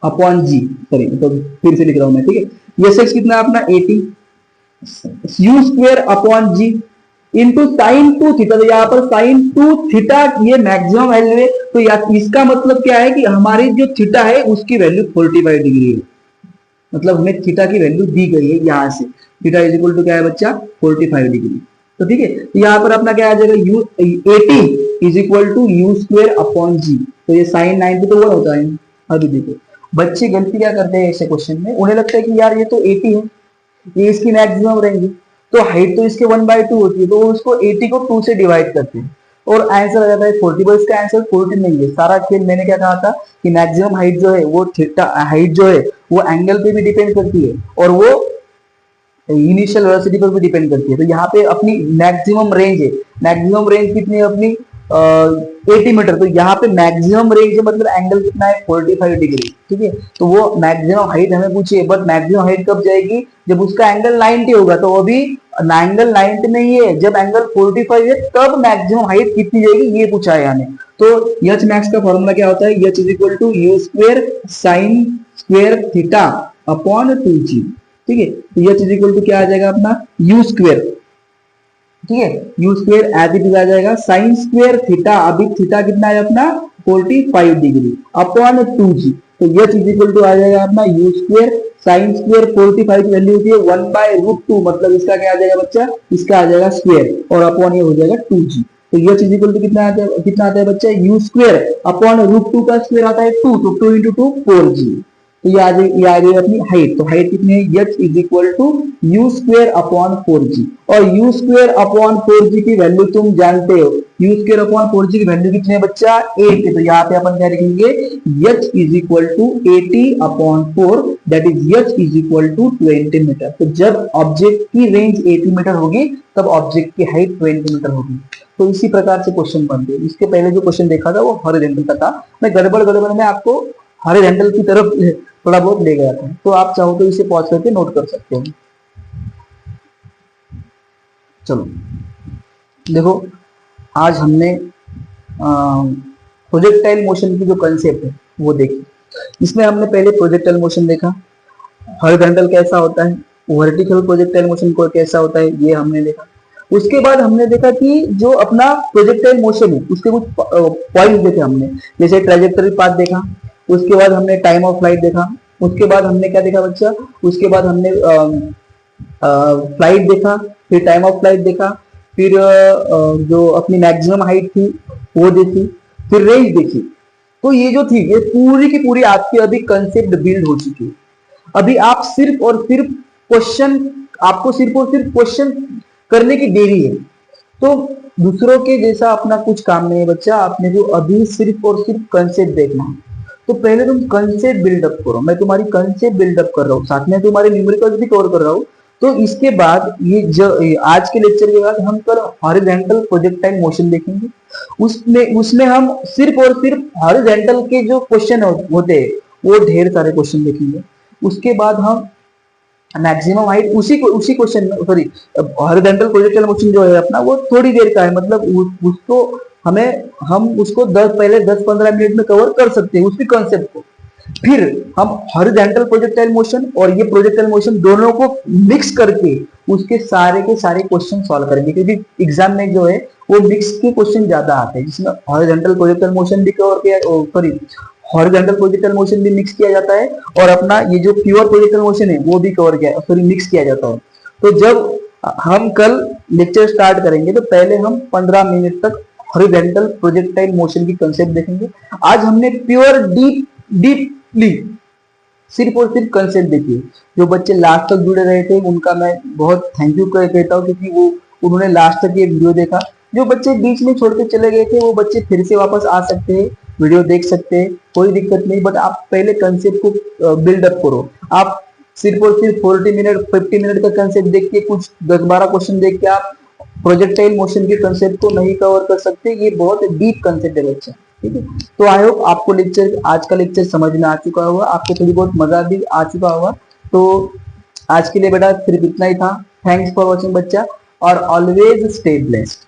upon g, sorry तो फिर से लिख रहा हूं मैं, ठीक है। यस एक्स कितना है अपना 80, u square upon g into sine 2 theta. तो यहाँ पर साइन 2 थीटा ये मैक्सिमम वैल्यू है, तो इसका मतलब क्या है कि हमारी जो थीटा है उसकी वैल्यू 45 डिग्री है, मतलब हमें थीटा की वैल्यू दी गई है यहाँ से, थीटा इज इक्वल टू क्या है बच्चा 45 डिग्री। तो ठीक है, तो यहाँ पर अपना क्या आ जाएगा, u 80 is equal to u square upon g. तो ये साइन 90 तो 1 होता है। अभी देखो बच्चे गलती क्या करते हैं ऐसे क्वेश्चन में, उन्हें लगता है कि यार ये तो 80 है, ये इसकी मैक्सिमम रहेंगी, तो हाइट तो इसके 1/2 होती है, तो उसको 80 को 2 से डिवाइड करते हैं और आंसर आ जाता है 40। बस इसका आंसर 40 नहीं है। सारा खेल मैंने क्या कहा था कि मैक्सिमम हाइट जो है वो थीटा हाइट जो है वो एंगल पे भी डिपेंड करती है और वो इनिशियल वेलोसिटी पर भी डिपेंड करती है। तो यहाँ पे अपनी मैक्सिमम रेंज है, मैक्सिमम रेंज कितनी है अपनी 80 मीटर, तो यहाँ पे मैक्सिमम रेंज मतलब एंगल कितना है 45 डिग्री, ठीक है। तो वो मैक्सिमम हाइट हमें पूछिए, बट मैक्सिमम हाइट कब जाएगी जब उसका एंगल 90 होगा, तो अभी एंगल 90 नहीं है, जब एंगल 45 है तब मैक्सिमम हाइट कितनी जाएगी ये पूछा है यानी। तो एच मैक्स का फॉर्मूला क्या होता है, h is equal to u square sine square theta upon 2g, ठीक है। तो एच इज इक्वल टू क्या आ जाएगा अपना यू स्क्वेयर, ठीक है, u square as it is आ जाएगा साइन स्क्वेयर थीटा, अभी थीटा कितना है अपना 45 डिग्री अपॉन 2g, तो एच इज इक्वल टू आ जाएगा अपना यू स्क्वेयर साइन स्क्वेयर 45 की वैल्यू होती है 1/√2, मतलब इसका क्या आ जाएगा बच्चा, इसका आ जाएगा स्क्वायर और अपॉन ये हो जाएगा 2g। तो एच इज इक्वल टू कितना आता है बच्चा, यू स्क्वेयर अपॉन √2 का स्क्वायर आता है 2, तो 2 into 2 4g, तो ये आ जाएगी अपनी हाइट। तो हाइट कितनी है, h is equal to u square upon 4g, और यू स्क्वेयर अपॉन 4g की वैल्यू तुम जानते हो, यू स्क्वेयर अपॉन 4g की वैल्यू कितनी है बच्चा 8 है, तो यहाँ पे अपन क्या लिखेंगे h is equal to 80 upon 4, that is h is equal to 20 meter. तो जब ऑब्जेक्ट की रेंज 80 मीटर होगी तब ऑब्जेक्ट की हाइट 20 मीटर होगी। तो इसी प्रकार से क्वेश्चन बनते हैं। इसके पहले जो क्वेश्चन देखा था वो हॉरिजॉन्टल का था, मैं गड़बड़ में आपको हॉरिजॉन्टल की तरफ थोड़ा बहुत ले गया था, तो आप चाहो तो इसे पॉज करके नोट कर सकते हो। चलो देखो, आज हमने प्रोजेक्टाइल मोशन की जो कंसेप्ट है वो देखी। इसमें हमने पहले प्रोजेक्टाइल मोशन देखा, हॉरिजॉन्टल कैसा होता है, वर्टिकल प्रोजेक्टाइल मोशन को कैसा होता है ये हमने देखा। उसके बाद हमने देखा कि जो अपना प्रोजेक्टाइल मोशन है उसके कुछ पॉइंट्स देखे हमने, जैसे ट्रैजेक्टरी पाथ देखा, उसके बाद हमने टाइम ऑफ फ्लाइट देखा, उसके बाद हमने क्या देखा बच्चा, उसके बाद हमने फ्लाइट देखा, फिर टाइम ऑफ फ्लाइट देखा, फिर जो अपनी मैक्सिमम हाइट थी वो देखी, फिर रेंज देखी। तो ये जो थी ये पूरी की पूरी आपकी अभी कंसेप्ट बिल्ड हो चुकी है। अभी आप सिर्फ और सिर्फ क्वेश्चन, आपको सिर्फ और सिर्फ क्वेश्चन करने की देरी है। तो दूसरों के जैसा अपना कुछ काम नहीं है बच्चा, आपने जो अभी सिर्फ और सिर्फ कंसेप्ट देखना है। तो पहले तुम कंसेप्ट बिल्डअप करो, मैं तुम्हारी कंसेप्ट बिल्डअप कर रहा हूँ, साथ में तुम्हारे न्यूमेरिकल्स भी कवर कर रहा हूँ। तो इसके बाद ये जो आज के लेक्चर के बाद हम कल हॉरिजॉन्टल प्रोजेक्टाइल मोशन देखेंगे। उसमें हम सिर्फ और सिर्फ हॉरिजॉन्टल के जो क्वेश्चन होते हैं वो ढेर सारे क्वेश्चन देखेंगे। उसके बाद हम मैक्सिमम हाइट उसी क्वेश्चन में, सॉरी हॉरिजॉन्टल प्रोजेक्टाइल मोशन जो है अपना वो थोड़ी देर का है, मतलब उसको हम उसको 10-15 मिनट में कवर कर सकते हैं उसके कॉन्सेप्ट को। फिर हम हॉरिजॉन्टल प्रोजेक्टाइल मोशन और ये प्रोजेक्टाइल मोशन दोनों को मिक्स करके उसके सारे के सारे क्वेश्चन सॉल्व करेंगे, क्योंकि एग्जाम में जो है वो मिक्स के क्वेश्चन ज्यादा आते हैं, जिसमें हॉरिजॉन्टल प्रोजेक्टाइल मोशन भी कवर किया, सॉरी हॉरिजॉन्टल प्रोजेक्टाइल मोशन भी मिक्स किया जाता है, और अपना ये जो प्योर प्रोजेक्टाइल मोशन है वो भी कवर किया, सॉरी मिक्स किया जाता है। तो जब हम कल लेक्चर स्टार्ट करेंगे तो पहले हम 15 मिनट तक हॉरिजॉन्टल प्रोजेक्टाइल मोशन की कंसेप्ट देखेंगे। आज हमने प्योर डीपली सिर्फ और सिर्फ कंसेप्ट देखिए। जो बच्चे लास्ट तक जुड़े रहे थे उनका मैं बहुत थैंक यू कहता हूँ, क्योंकि वो उन्होंने लास्ट तक ये वीडियो देखा। जो बच्चे बीच में छोड़ के चले गए थे वो बच्चे फिर से वापस आ सकते हैं, वीडियो देख सकते हैं, कोई दिक्कत नहीं, बट आप पहले कंसेप्ट को बिल्डअप करो। आप सिर्फ और सिर्फ 40 मिनट 50 मिनट का कंसेप्ट देख के कुछ 10-12 क्वेश्चन देख के आप प्रोजेक्टाइल मोशन के कंसेप्ट को नहीं कवर कर सकते। ये बहुत डीप कंसेप्ट है बच्चा, ठीक है। तो आई होप आपको लेक्चर, आज का लेक्चर समझ में आ चुका होगा, आपको थोड़ी बहुत मजा भी आ चुका होगा। तो आज के लिए बेटा सिर्फ इतना ही था। थैंक्स फॉर वॉचिंग बच्चा, और ऑलवेज स्टे ब्लेस्ड।